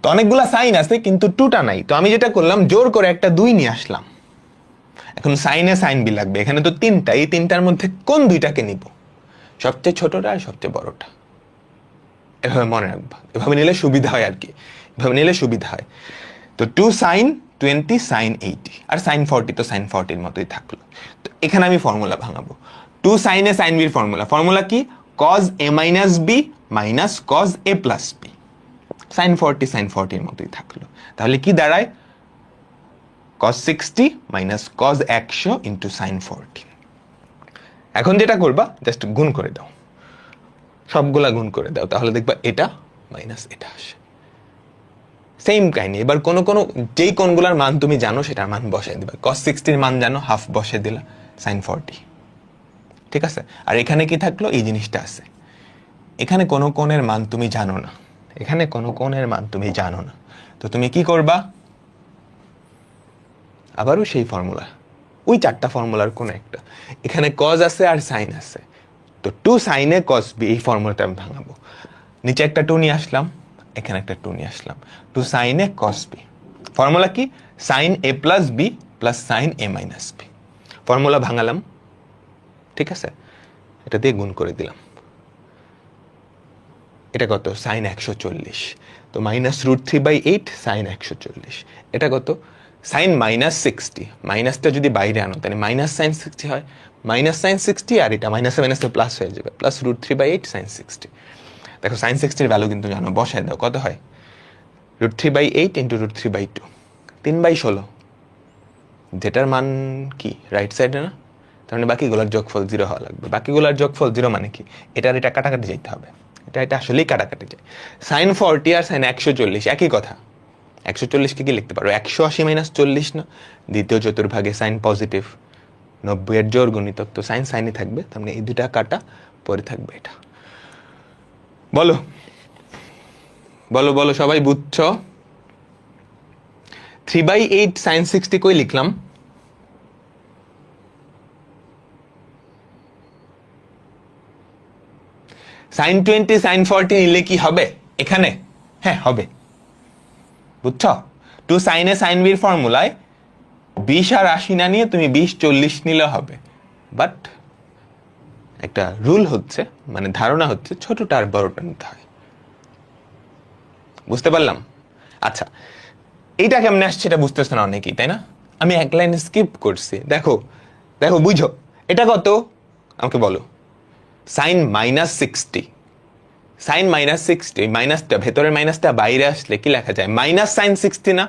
A: তো অনেকগুলা সাইন আছে কিন্তু টুটা নাই, তো আমি যেটা করলাম জোর করে একটা 2 নিয়ে আসলাম। এখন সাইন এ সাইন বি লাগবে, এখানে তো 3টা, এই 3টার মধ্যে কোন 2টাকে নিব? সবচেয়ে ছোটটা আর সবচেয়ে বড়টা। এভাবে মনে রাখবা, এভাবে নিলে সুবিধা হয় আর কি, এভাবে নিলে সুবিধা হয়। তো 2 সাইন 20 সাইন 80 আর সাইন 40 তো সাইন 40 মতোই থাকলো। তো এখানে আমি ফর্মুলা ভাঙাবো। 2 সাইন এ সাইন বির ফর্মুলা কি? cos a minus B minus cos a plus B. Sine 40 মতোই থাকলো। তাহলে কি দাঁড়ায়? cos 60 minus cos 100 into sine 40। এখন যেটা করবা জাস্ট গুণ করে দাও, সবগুলা গুণ করে দাও, তাহলে দেখবা এটা মাইনাস এটা আসে। সেম কাহিনী, এবার কোন যেই কোণগুলার মান তুমি জানো সেটার মান বসাই দিবা। cos 60 এর মান জানো, হাফ বসে দিলা, সাইন 40। ঠিক আছে, আর এখানে কি থাকলো? এই জিনিসটা আছে। এখানে কোন কোণের মান তুমি জানো না, এখানে কোন কোণের মান তুমি জানো না, তো তুমি কি করবা? আবারও সেই ফর্মুলা, ওই 4টা ফর্মুলার কোন একটা। এখানে কজ আছে আর সাইন আছে, তো 2 সাইনে কস বি, এই ফর্মুলাটা আমি ভাঙাবো। নিচে একটা 2 নিয়ে আসলাম, এখানে একটা 2 নিয়ে আসলাম, 2 সাইনে কস বি। ফর্মুলা কি? Sign A plus B plus sign A minus B. Formula ভাঙালাম, ঠিক আছে, এটা দিয়ে গুণ করে দিলাম। এটা কত? সাইন 140, তো মাইনাস √3/8 সাইন 140। এটা কত? সাইন মাইনাস 60, মাইনাসটা যদি বাইরে আনো তাহলে মাইনাস সাইন 60 হয়, মাইনাস সাইন 60, আর এটা মাইনাসে মাইনাসে প্লাস হয়ে যাবে, প্লাস √3/8 সাইন 60। দেখো সাইন 60 এর ভ্যালু কিন্তু জানো, বসায় দাও, কত হয়? √3/8 ইন্টু √3/2, 3/16, যেটার মান কি রাইট সাইডে না, তার মানে বাকিগুলোর যোগফল 0 হওয়া লাগবে। বাকিগুলোর যোগফল 0 মানে কি? এটার এটা কাটাকাটি যেতে হবে, এটা আসলেই কাটাকাটি যায়। সাইন 40 আর সাইন 140 একই কথা। 140 কে কি লিখতে পারো? 180 মাইনাস 40 না? দ্বিতীয় চতুর্ভাগে সাইন পজিটিভ, 90 এর জোর গুণিতক, তো সাইন সাইনই থাকবে, তার মানে এই দুটা কাটা, পরে থাকবে এটা। বলো বলো বলো, সবাই বুঝছো? 3/8 সাইন 60 কই লিখলাম? সাইন 20 সাইন 40 নিলে কি হবে এখানে? হ্যাঁ হবে, বুঝছো? 2 সাইন এ সাইন বির ফর্মুলায় 20 আর 80 না নিয়ে তুমি 20 40 নিলে হবে, বাট একটা রুল হচ্ছে, মানে ধারণা হচ্ছে ছোটটা আর বড়টা নিতে হয়। বুঝতে পারলাম? আচ্ছা, এইটা কেমনে আসছে এটা বুঝতেছে না অনেকেই, তাই না? আমি এক লাইন স্কিপ করছি। দেখো দেখো, বুঝো এটা কত আমাকে বলো। সাইন মাইনাস 60, সাইন মাইনাস 60, মাইনাসটা ভেতরের মাইনাসটা বাইরে আসলে কি লেখা যায়? মাইনাস সাইন 60 না?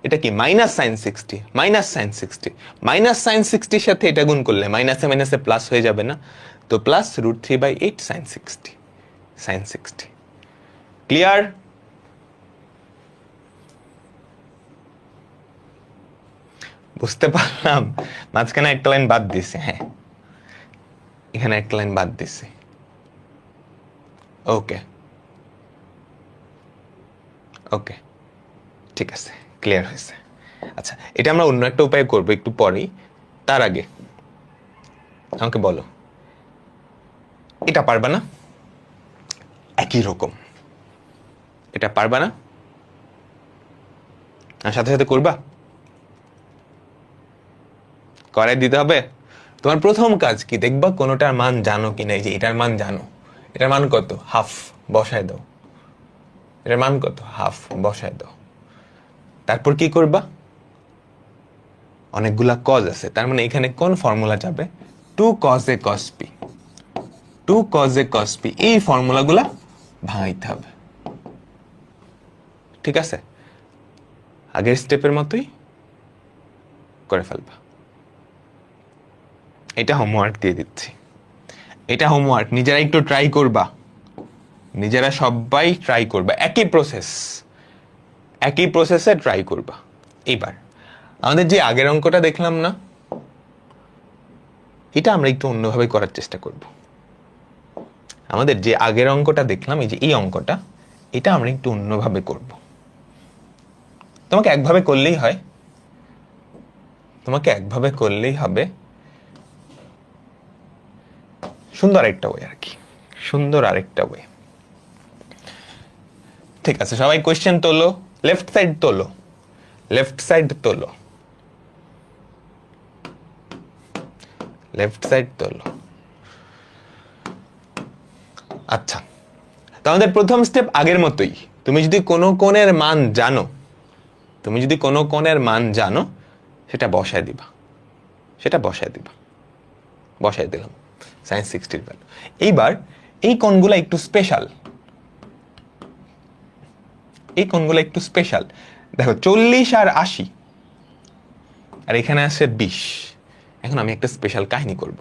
A: এটা কি minus sine 60, minus sine 60, minus sine 60 সাথে এটা গুণ করলে মাইনাসে মাইনাসে প্লাস হয়ে যাবে না? তো প্লাস √3/8 সাইন 60, সাইন 60। ক্লিয়ার? বুঝতে পারলাম? মাঝখানে একটা লাইন বাদ দিছে, হ্যাঁ এখানে একটা লাইন বাদ দিছে। ওকে ওকে, ঠিক আছে, ক্লিয়ার হয়েছে। আচ্ছা, এটা আমরা অন্য একটা উপায়ে করবো একটু পরেই। তার আগে আমাকে বলো, এটা পারবা না? একই রকম এটা পারবা না? আর সাথে সাথে করবা? করাই দিতে হবে। তোমার প্রথম কাজ কি, দেখবা কোনোটার মান জানো কিনা। এই যে এটার মান জানো, এটার মান কত, হাফ, বসায় দাও। এটার মান কত, হাফ, বসায় দাও। তারপর কি করবা, অনেকগুলা কজ আছে, তার মানে এখানে কোন ফর্মুলা যাবে, 2 cos a cos b, 2 cos a cos b, এই ফর্মুলাগুলা ভাঙাইতে হবে। ঠিক আছে, আগের স্টেপের মতোই করে ফেলবা। এটা হোমওয়ার্ক দিয়ে দিচ্ছি, এটা হোমওয়ার্ক, নিজেরা একটু ট্রাই করবা, নিজেরা সবাই ট্রাই করবা, একই প্রসেসে ট্রাই করবা। এইবার আমাদের যে আগের অঙ্কটা দেখলাম না, এটা আমরা একটু অন্যভাবে করার চেষ্টা করব। আমাদের যে আগের অঙ্কটা দেখলাম, এই যে এই অঙ্কটা, এটা আমরা একটু অন্যভাবে করব। তোমাকে একভাবে করলেই হয়, তোমাকে একভাবে করলেই হবে, সুন্দর একটা ওয়ে আর কি, সুন্দর আরেকটা ওয়ে। ঠিক আছে, সবাই কোয়েশ্চেন তোলো, লেফট সাইড তোলো, লেফট সাইড তোলো, লেফট সাইড তোলো। আচ্ছা, তো আমাদের প্রথম স্টেপ আগের মতোই। তুমি যদি কোনো কোণের মান জানো, তুমি যদি কোনো কোণের মান জানো, সেটা বসায় দিবা, সেটা বসায় দিবা। বসায় দিলাম sin 60 এর ভ্যালু। এইবার এই কোণগুলো একটু স্পেশাল, এই কোণগুলো একটু স্পেশাল। দেখো 40 আর 80, আর এখানে আছে 20। এখন আমি একটা স্পেশাল কাহিনী করব,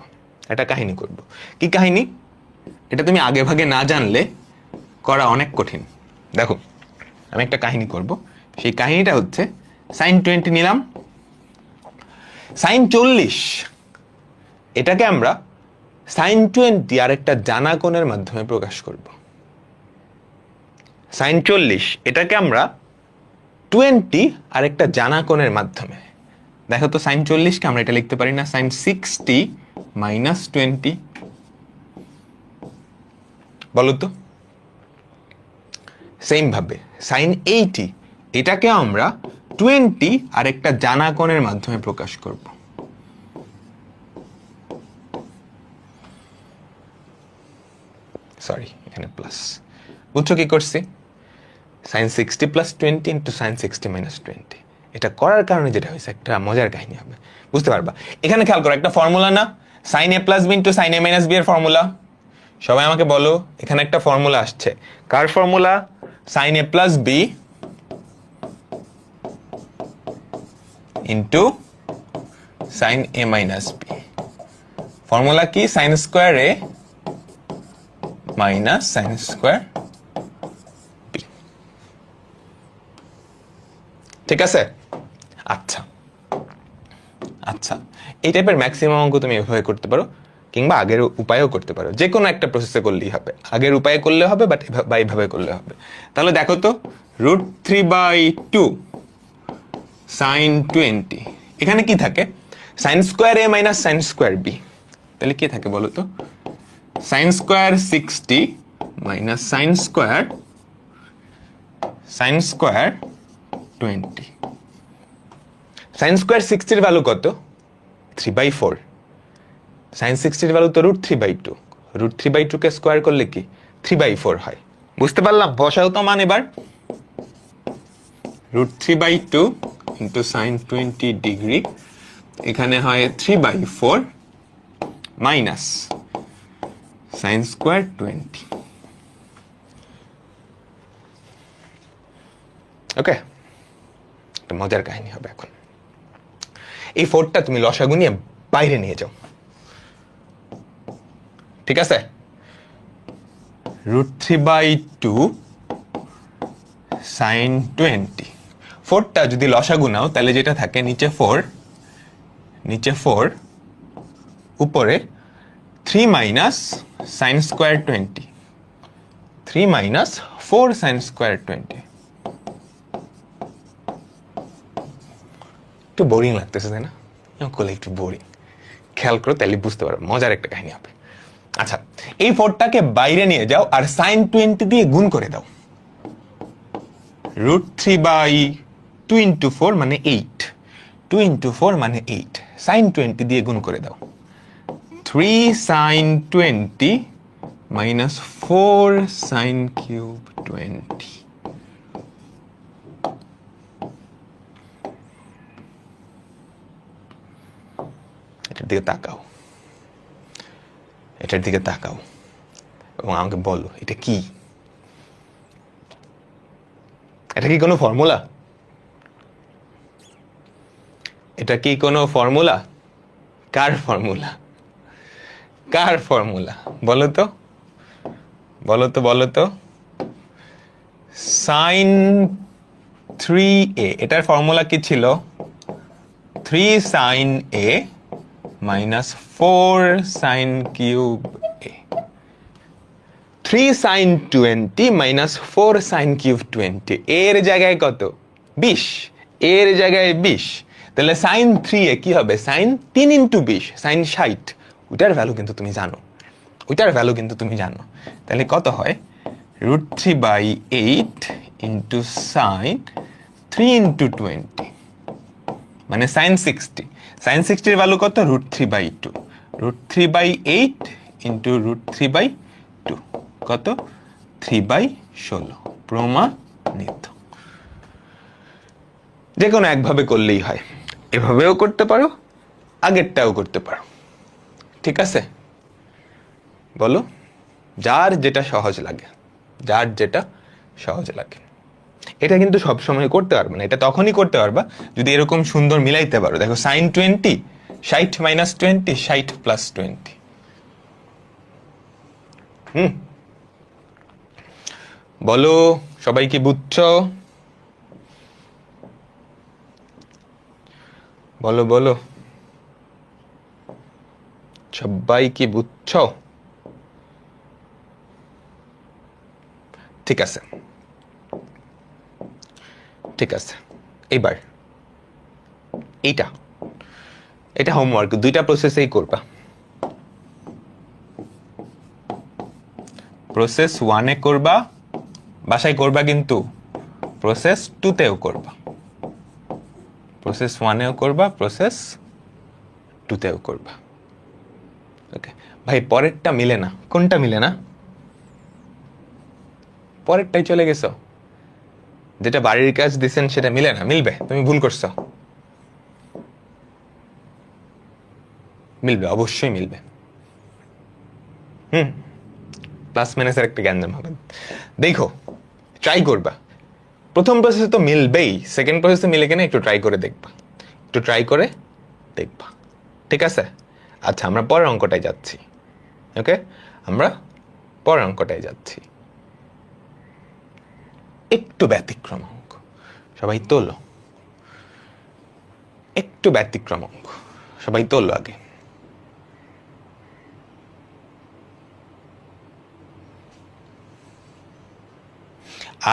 A: একটা কাহিনী করব। কি কাহিনী, এটা তুমি আগে ভাগে না জানলে করা অনেক কঠিন। দেখো আমি একটা কাহিনী করব, সেই কাহিনীটা হচ্ছে sin 20 নিলাম, sin 40 এটাকে আমরা sin 20 আর একটা জানা কোণের মাধ্যমে প্রকাশ করব। sin 40 এটাকে আমরা 20 আর একটা জানা কোণের মাধ্যমে। দেখো তো sin 40 কে আমরা এটা লিখতে পারি না sin 60 minus 20? বলো তো। সেম ভাবে sin 80 এটাকে আমরা 20 আর একটা জানা কোণের মাধ্যমে প্রকাশ করব। সরি, এখানে প্লাস। বুঝছো কি করছি, sin 60 plus 20 into sin 60 minus 20। এটা করার কারণে যেটা হয়েছে, একটা মজার কাহিনী হবে, বুঝতে পারবা। এখানে খেয়াল করো, একটা ফর্মুলা না, sin a plus b into sin a minus b এর ফর্মুলা। সবাই আমাকে বলো, এখানে একটা ফর্মুলা আসছে, কার formula, sin a plus b into sin a minus b। Formula কি, sin square a minus sin square b। ঠিক আছে, আচ্ছা আচ্ছা, এই টাইপের ম্যাক্সিমাম অঙ্ক তুমি এভাবে করতে পারো, কিংবা আগের উপায়েও করতে পারো, যে কোনো একটা প্রসেসে করলেই হবে। আগের উপায়ে করলে হবে, বাট এইভাবে করলে হবে। তাহলে দেখো তো, √3/2 sin 20, এখানে কি থাকে, sin square a minus sin square b। তাহলে কি থাকে বলো তো, sin square 60 minus sin square 20। sin square 60 এর ভ্যালু কত, 3/4। sin 60 এর ভ্যালু তো √3/2, √3/2 কে স্কয়ার করলে কি 3/4 হয়। বুঝতে পারলাম, বসাও তো মান এবার। √3/2 into sin 20 ডিগ্রি, এখানে হয় 3/4 মাইনাস sin স্কয়ার 20। ওকে, একটা মজার কাহিনী হবে এখন। এই 4টা তুমি লসাগু নিয়ে বাইরে নিয়ে যাও, ঠিক আছে। √3/2 sin 20, 4টা যদি লসাগু নাও, তাহলে যেটা থাকে, নিচে 4, উপরে 3 minus sin square 20, 3 minus 4 sin square 20। একটু বোরিং লাগতেছে তাই না, করলে একটু বোরিং। খেয়াল করো, তাহলে বুঝতে পারো, মজার একটা কাহিনী হবে। আচ্ছা, এই 4টাকে বাইরে নিয়ে যাও আর sin 20 দিয়ে গুণ করে দাও। √3/2 × 4 মানে 8, 2 × 4 মানে 8, sin 20 দিয়ে গুণ করে দাও। 3 sin 20 minus 4 sin cube 20। এটার দিকে তাকাও, এটার দিকে তাকাও এবং আমাকে বলো এটা কি? এটা কি কোনো ফর্মুলা? এটা কি কোনো ফর্মুলা? কার ফর্মুলা? কার ফর্মুলা বলো তো, বলো তো, বলো তো। sin 3a, এটার ফর্মুলা কি ছিল? 3 sin a minus 4 sin cube a। 3 sin 20 minus 4 sin cube 20, এর জায়গায় কত? 20, এর জায়গায় 20, তাহলে sin 3a কি হবে? sin 3 × 20, sin 60। ওইটার ভ্যালু কিন্তু তুমি জানো, ওইটার ভ্যালু কিন্তু তুমি জানো। তাহলে কত হয়? √3/8 × sin 3 × 20 মানে sin 60। sin 60 এর ভ্যালু কত? √3/2, √3/8 × √3/2 কত? 3/16। প্রমাণিত। যে কোনো একভাবে করলেই হয়, এভাবেও করতে পারো, আগেরটাও করতে পারো, ঠিক আছে? বলো, যার যেটা সহজ লাগে, যার যেটা সহজ লাগে। এটা কিন্তু সবসময় করতে পারবে না, এটা তখনই করতে পারবা যদি এরকম সুন্দর মিলাইতে পারো। দেখো sin 20, 60 - 20, 60 + 20। বলো, সবাই কি বুঝছো? বলো বলো, সবাই কি বুঝছো? ঠিক আছে, ঠিক আছে। এইবার এইটা, এটা হোমওয়ার্ক, 2টা প্রসেসেই করবা। প্রসেস 1-এ করবা, বাসায় করবা, কিন্তু প্রসেস 2-তেও করবা। প্রসেস 1-এও করবা, প্রসেস 2-তেও করবা। ওকে ভাই, পরেরটা মিলে না। কোনটা মিলে না? পরেরটাই চলে গেছো, যেটা বাড়ির কাজ দিছেন সেটা মিলে না। মিলবে, তুমি ভুল করছো। মিলবে, অবশ্যই মিলবে। প্লাস মাইনাসের একটা গ্যাঞ্জাম হবে। দেখো, ট্রাই করবা। প্রথম প্রসেসে তো মিলবেই, সেকেন্ড প্রসেসে মিলে কিনা একটু ট্রাই করে দেখবা, একটু ট্রাই করে দেখবা, ঠিক আছে? আচ্ছা, আমরা পরের অঙ্কটায় যাচ্ছি। ওকে, আমরা পরের অঙ্কটায় যাচ্ছি। একটু ব্যতিক্রম অঙ্ক, সবাই তোলো। একটু ব্যতিক্রম অঙ্ক, সবাই তোলো আগে।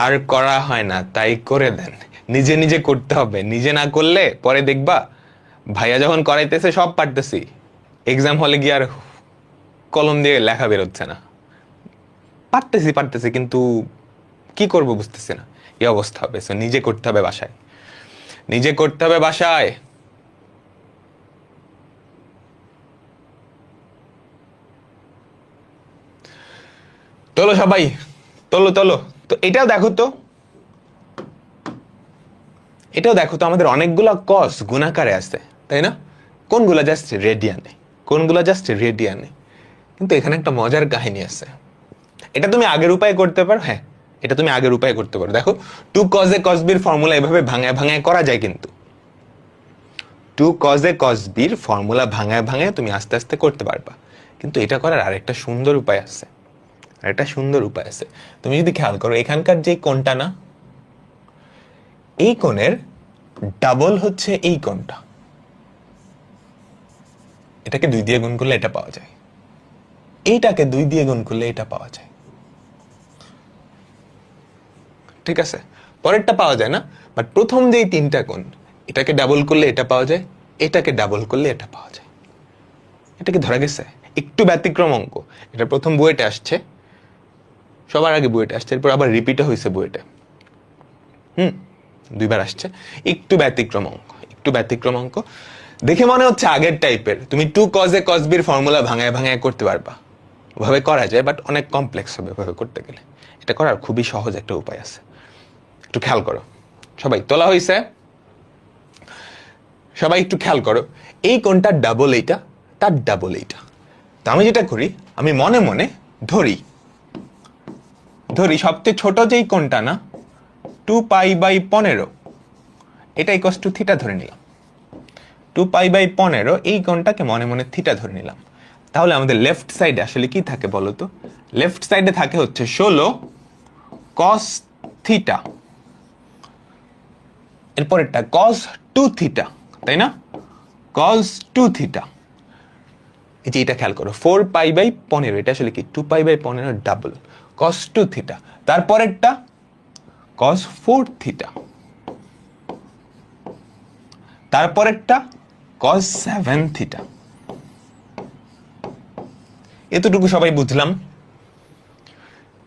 A: আর করা হয় না, তাই করে দেন। নিজে নিজে করতে হবে, নিজে না করলে পরে দেখবা ভাইয়া যখন করাইতেছে সব পারতেছি, এক্সাম হলে গিয়ে আর কলম দিয়ে লেখা বেরোচ্ছে না। পারতেছি পারতেছি কিন্তু কি করব বুঝতেছি না, এই অবস্থা হবে। সো নিজে করতে হবে বাসায়, নিজে করতে হবে বাসায়। তোলো সবাই, তোলো তোলো। তো এটাও দেখো তো, এটাও দেখো তো, আমাদের অনেকগুলা কস গুণাকারে আছে, তাই না? কোনগুলা জাস্ট রেডিয়ানে, কোনগুলা জাস্ট রেডিয়ানে। কিন্তু এখানে একটা মজার কাহিনী আছে। এটা তুমি আগের উপায়ে করতে পারো। হ্যাঁ, এটা তুমি আগের উপায়ে করতে পারো। দেখো, 2 cos a cos b এর ফর্মুলা এভাবে ভাঙায় ভাঙায় করা যায়, কিন্তু 2 cos a cos b এর ফর্মুলা ভাঙায় ভাঙায় তুমি আস্তে আস্তে করতে পারবা। কিন্তু এটা করার আরেকটা সুন্দর উপায় আছে, আরেকটা সুন্দর উপায় আছে। তুমি যদি খেয়াল করো, এখানকার যে কোণটা না, এই কোণের ডাবল হচ্ছে এই কোণটা। এটাকে 2 দিয়ে গুণ করলে এটা পাওয়া যায়, এইটাকে 2 দিয়ে গুণ করলে এটা পাওয়া যায়, ঠিক আছে? পরেরটা পাওয়া যায় না, বাট প্রথম যেই 3টা কোণ, এটাকে ডাবল করলে এটা পাওয়া যায়, এটাকে ডাবল করলে এটা পাওয়া যায়। এটা কি ধরা গেছে? একটু ব্যতিক্রম অঙ্ক, এটা প্রথম বুয়েটে আসছে, সবার আগে বুয়েটে আসছে, এরপর আবার রিপিটও হয়েছে বুয়েটে, 2বার আসছে। একটু ব্যতিক্রম অঙ্ক, একটু ব্যতিক্রম অঙ্ক দেখে মনে হচ্ছে আগের টাইপের, তুমি 2 cos A cos B এর ফর্মুলা ভাঙায় ভাঙায় করতে পারবা, ওভাবে করা যায়, বাট অনেক কমপ্লেক্স হবে ওভাবে করতে গেলে। এটা করার খুবই সহজ একটা উপায় আছে, একটু খেয়াল করো। সবাই তোলা হয়েছে? সবাই একটু খেয়াল করো, এই কোণটার ডাবল এইটা, তার ডাবল এইটা। তো আমি যেটা করি, আমি মনে মনে ধরি সবচেয়ে ছোট যেই কোণটা না, 2π/15, এটা ইকুয়ালস টু থিটা ধরে নিলাম। 2π/15 এই কোণটাকে মনে মনে থিটা ধরে নিলাম। তাহলে আমাদের লেফট সাইডে আসলে কি থাকে বলো তো? লেফট সাইডে থাকে হচ্ছে 16 cos থিটা, এরপরেরটা cos 2 থিটা, তাই না? cos 2 theta. এই যে এটা খেয়াল করো, 4π/15, এটা আসলে কি 2π/15 ডাবল, cos 2 থিটা। তারপরেরটা cos 4 থিটা, তারপরেরটা cos 7 থিটা। এতটুকু সবাই বুঝলাম।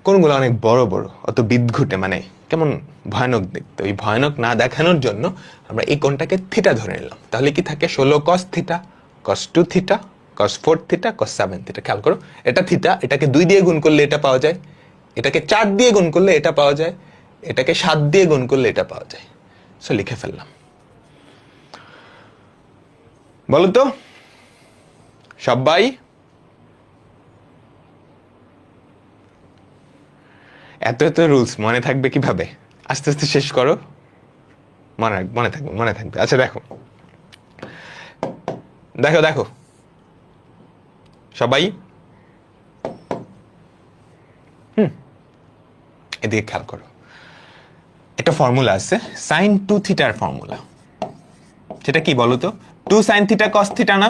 A: কোনগুলো অনেক বড় বড়, অত বিদঘুটে, মানে কেমন ভয়ানক দেখতে, ওই ভয়ানক না দেখানোর জন্য আমরা এই কোণটাকে থিটা ধরে নিলাম। তাহলে কি থাকে? 16 cos theta, cos 2 theta, cos 4 theta, cos 7 theta. খেয়াল করো, এটা থিটা, এটাকে 2 দিয়ে গুণ করলে এটা পাওয়া যায়, এটাকে 4 দিয়ে গুণ করলে এটা পাওয়া যায়, এটাকে 7 দিয়ে গুণ করলে এটা পাওয়া যায়। সো লিখে ফেললাম। বলো তো সবাই, এত এত রুলস মনে থাকবে কিভাবে? আস্তে আস্তে শেষ করো, মনে থাকবে। আচ্ছা দেখো দেখো দেখো সবাই, এদিকে খেয়াল করো, একটা ফর্মুলা আছে sin 2 থিটার ফর্মুলা। সেটা কি বলো তো? 2 sin থিটা cos থিটা না?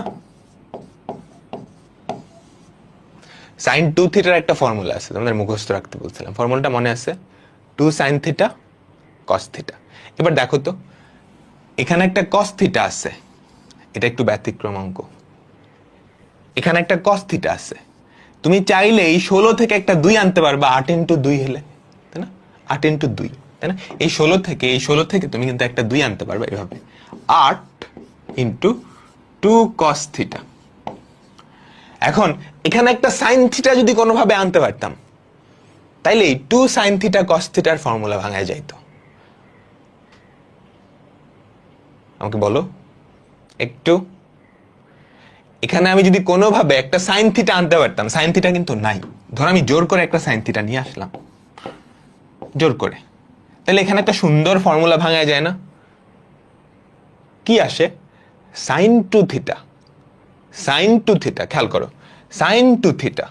A: sin 2 থিটার একটা ফর্মুলা আছে, তোমাদের মুখস্থ রাখতে বলছিলাম, ফর্মুলাটা মনে আছে? 2 sin থিটা cos থিটা। এবার দেখো তো, এখানে একটা cos থিটা আছে, এটা একটু ব্যতিক্রম অঙ্ক। এখানে একটা cos থিটা আছে, তুমি চাইলে এই 16 থেকে একটা 2 আনতে পারবা, 8 ইন্টু 2 হলে, তাই না? 8 ইন্টু 2, তাই না? এই 16 থেকে তুমি কিন্তু একটা 2 আনতে পারবে এভাবে, 8 ইন্টু 2 cos থিটা। এখন এখানে একটা সাইন থিটা যদি কোনোভাবে আনতে পারতাম, তাইলে 2 sin থিটা cos থিটার ফর্মুলা ভাঙায় যাইতো। আমাকে বলো একটু, এখানে আমি যদি কোনোভাবে একটা সাইন থিটা আনতে পারতাম, সাইন থিটা কিন্তু নাই, ধর আমি জোর করে একটা সাইন থিটা নিয়ে আসলাম, জোর করে, তাহলে এখানে একটা সুন্দর ফর্মুলা ভাঙায় যায় না? কি আসে? sin 2 theta, sin 2 theta. খেয়াল করো, sin 2 থিটা।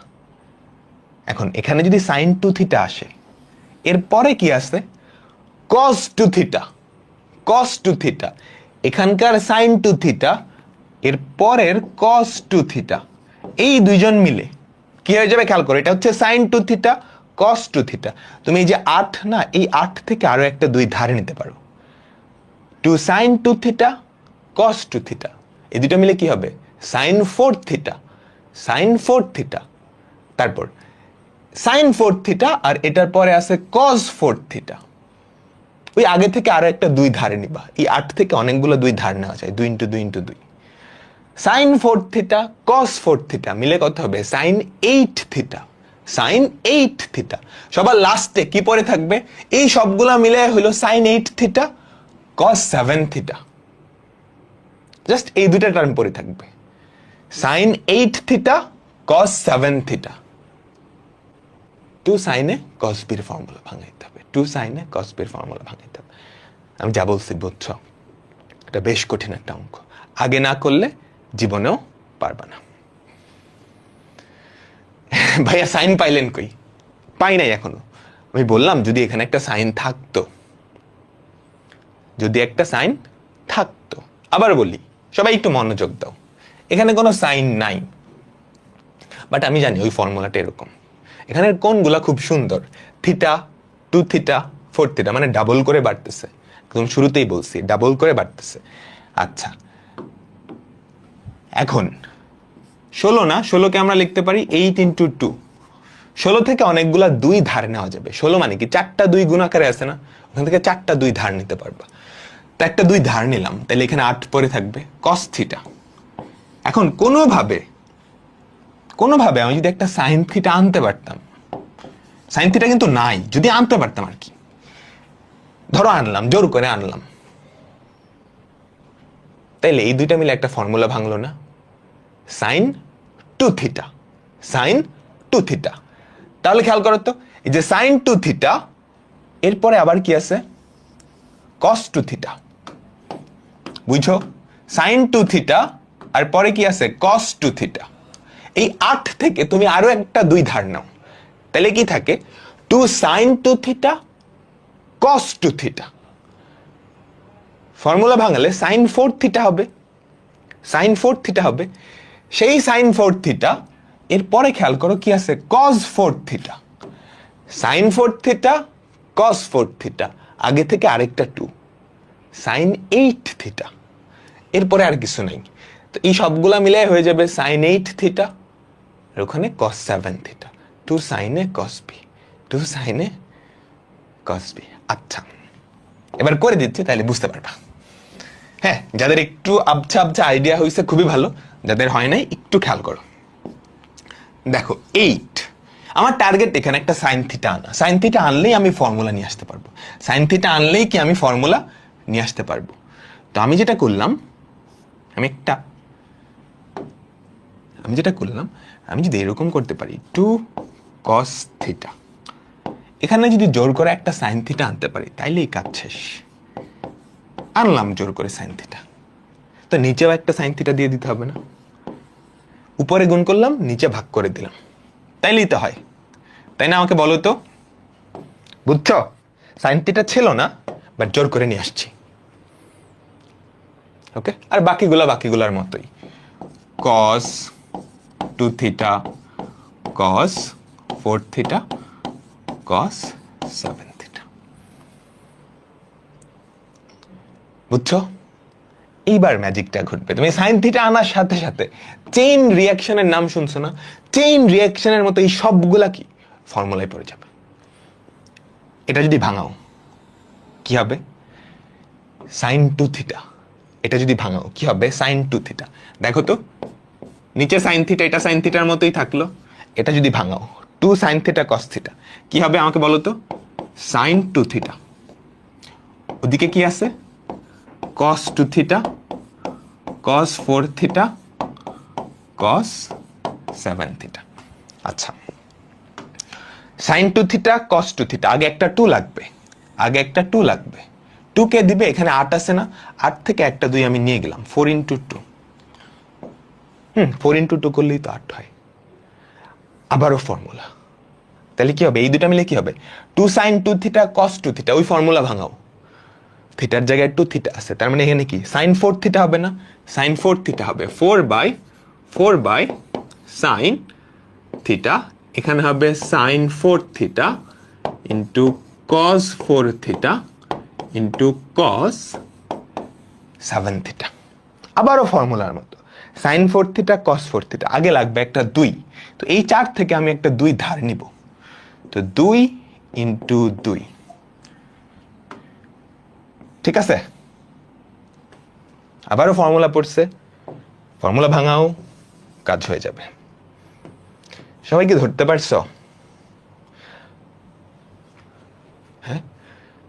A: এখন এখানে যদি sin 2 থিটা আসে, এরপরে কি আসে? cos 2 theta, cos 2 theta. এখানকার sin 2 থিটা, এর পরের cos 2 থিটা, এই দুইজন মিলে কি হয়ে যাবে? খেয়াল করো, এটা হচ্ছে sin 2 থিটা cos 2 থিটা। তুমি এই যে 8 না, এই 8 থেকে আরো একটা 2 ধারে নিতে পারো, 2 sin 2 থিটা cos 2 থিটা। এই দুটো মিলে কি হবে? sin 4 theta, sin 4 theta. তারপর sin 4 থিটা, আর এটার পরে আছে cos 4 থিটা। ওই আগে থেকে আরো একটা 2 ধারে নিবা, এই 8 থেকে অনেকগুলো 2 ধার নেওয়া যায়, 2 into 2 into 2। sin 4 theta cos 4 theta মিলে কত হবে? sin 8 theta, sin 8 theta. সবার লাস্টে কি পরে থাকবে? এই সবগুলা মিলে হলো sin 8 theta cos 7 theta. Just এই দুটা টার্ম পরে থাকবে, sin 8 theta cos 7 theta. 2 sin A cos B এর ফর্মুলা ভাঙাইতে হবে, 2 sin A cos B এর ফর্মুলা ভাঙাইতে হবে। আমি যা বলছি বুঝছো? এটা বেশ কঠিন একটা অঙ্ক, আগে না করলে জীবনেও পারবা না। ভাইয়া সাইন পাইলেন কই? পাই নাই এখনো। আমি বললাম যদি এখানে একটা সাইন থাকতো, যদি একটা সাইন থাকতো। আবার বলি, সবাই একটু মনোযোগ দাও, এখানে কোনো সাইন নাই, বাট আমি জানি ওই ফর্মুলাটা এরকম। এখানের কোণগুলা খুব সুন্দর, থিটা, 2 থিটা, 4 থিটা, মানে ডাবল করে বাড়তেছে, একদম শুরুতেই বলছি ডাবল করে বাড়তেছে। আচ্ছা, এখন 16 না, 16কে আমরা লিখতে পারি 8 ইন্টু 2। 16 থেকে অনেকগুলা 2 ধার নেওয়া যাবে। 16 মানে কি 4টা 2 গুণ আকারে আছে না, ওখান থেকে 4টা 2 ধার নিতে পারবা। তো একটা 2 ধার নিলাম, তাহলে এখানে 8 পরে থাকবে cos থিটা। এখন কোনোভাবে আমি যদি একটা সাইন থিটা আনতে পারতাম, সাইন থিটা কিন্তু নাই, যদি আনতে পারতাম আর কি, ধরো আনলাম, জোর করে আনলাম, তাইলে এই দুইটা মিলে একটা ফর্মুলা ভাঙলো না, সাইন 2 থিটা, সাইন 2 থিটা। তাহলে খেয়াল করো তো, এই যে সাইন 2 থিটা, এরপরে আবার কি আছে, cos 2 থিটা। বুঝছো, সাইন 2 থিটা আর পরে কি আছে, cos 2 থিটা। এই 8 থেকে তুমি আরো একটা 2 ধার নাও, তাহলে কি থাকে, 2 sine 2 theta cos 2 theta. Formula ভাঙালে সাইন 4 থিটা হবে, সাইন 4 থিটা হবে। সেই সাইন 4 থিটা এরপরে খেয়াল করো কি আছে, cos 4 theta. Sine 4 theta cos 4 theta, আগে থেকে আরেকটা 2 সাইন 8 থিটা, এরপরে আর কিছু নাই। তো এই সবগুলা মিলাই হয়ে যাবে সাইন 8 থিটা, আর ওখানে cos 7 থিটা, 2 সাইনে cos b, 2 সাইনে cos b। আচ্ছা, এবার করে দিচ্ছি, তাহলে বুঝতে পারবা। হ্যাঁ, যাদের একটু আবছা আবছা আইডিয়া হয়েছে খুবই ভালো, যাদের হয় নাই একটু খেয়াল করো। দেখো 8, আমার টার্গেট এখানে একটা সাইন থিটা আনা। সাইন থিটা আনলেই আমি ফর্মুলা নিয়ে আসতে পারবো, সাইন থিটা আনলেই কি আমি ফর্মুলা নিয়ে আসতে পারবো। তো আমি যেটা করলাম, আমি যদি এরকম করতে পারি 2 cos থিটা, এখানে যদি জোর করে একটা সাইন থিটা আনতে পারি, তাইলেই কাজ শেষ। আনলাম জোর করে সাইন থিটা, তো নিচেও একটা সাইন থিটা দিয়ে দিতে হবে না, উপরে গুণ করলাম, নিচে ভাগ করে দিলাম, তাইলেই তো হয়, তাই না? আমাকে বলো তো, বুঝছো? সাইন থিটা ছিল না, বাট জোর করে নিয়ে আসছি। ওকে, আর বাকিগুলার মতোই, cos 2 theta cos 4 theta cos 7 theta. বুঝছো? এইবার ম্যাজিকটা ঘটবে। তুমি সাইন থিটা আনার সাথে সাথে চেইন রিয়াকশনের নাম শুনছো না? চেইন রিয়াকশনের মতো এই সবগুলা কি ফর্মুলায় পড়ে যাবে। এটা যদি ভাঙাও কি হবে, সাইন 2 থিটা। এটা যদি ভাঙাও কি হবে, সাইন 2 থিটা। দেখো তো, নিচে সাইন থিটা, এটা সাইন থিটার মতোই থাকলো। এটা যদি ভাঙাও 2 সাইন থিটা cos থিটা, কি হবে আমাকে বলো তো, সাইন 2 থিটা। ওদিকে কি আছে, cos 2 theta cos 4 theta cos 7 theta. আচ্ছা, সাইন 2 থিটা cos 2 থিটা, আগে একটা 2 লাগবে, 2 কে দিবে, এখানে 8 আছে না, 8 থেকে একটা 2 আমি নিয়ে গেলাম, 4 ইন্টু 2। 4 ইন্টু 2 করলেই তো 8 হয়। আবারও ফর্মুলা, তাহলে কি হবে, এই দুটা মিলে কি হবে, 2 সাইন 2 থিটা cos 2 থিটা। ওই ফর্মুলা ভাঙাও, থিটার জায়গায় 2 থিটা আছে, তার মানে এখানে কি সাইন 4 থিটা হবে না, সাইন 4 থিটা হবে 4 বাই সাইন থিটা, এখানে হবে sine 4 theta into cos 4 theta into cos 7 theta. আবারও ফর্মুলার মতো, সাইন 4 থিটা cos 4 থিটা, আগে লাগবে একটা 2, তো এই 4 থেকে আমি একটা 2 ধার নিব, তো 2 ইন্টু 2। ঠিক আছে, আবারও ফর্মুলা পড়ছে, ফর্মুলা ভাঙাও, কাজ হয়ে যাবে। সবাই কি ধরতে পারছো? হ্যাঁ,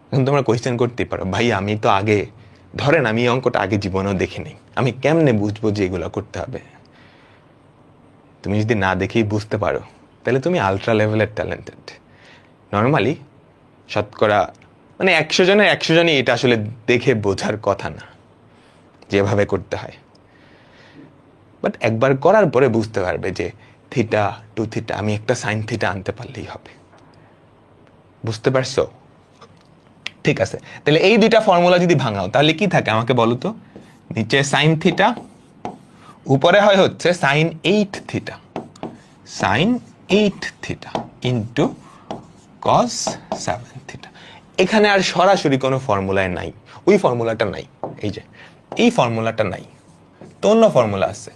A: এখন তোমরা কোয়েশ্চেন করতে পারো, ভাই আমি তো আগে, ধরেন আমি এই অঙ্কটা আগে জীবনেও দেখিনি, আমি কেমনে বুঝবো যে এগুলো করতে হবে? তুমি যদি না দেখেই বুঝতে পারো, তাহলে তুমি আলট্রা লেভেলের ট্যালেন্টেড। নর্মালি শতকরা মানে 100 জনের 100 জনই এটা আসলে দেখে বোঝার কথা না যেভাবে করতে হয়, বাট একবার করার পরে বুঝতে পারবে যে থিটা 2 থিটা, আমি একটা সাইন থিটা আনতে পারলেই হবে। বুঝতে পারছো? ঠিক আছে, তাহলে এই দুইটা ফর্মুলা যদি ভাঙাও, তাহলে কি থাকে আমাকে বলো তো, নিচে সাইন থিটা, উপরে হয় হচ্ছে sine 8 theta, sine 8 theta into cos 7 theta. এখানে আর সরাসরি কোনো ফর্মুলায় নাই, ওই ফর্মুলাটা নাই, এই যে এই ফর্মুলাটা নাই, তো অন্য ফর্মুলা আছে,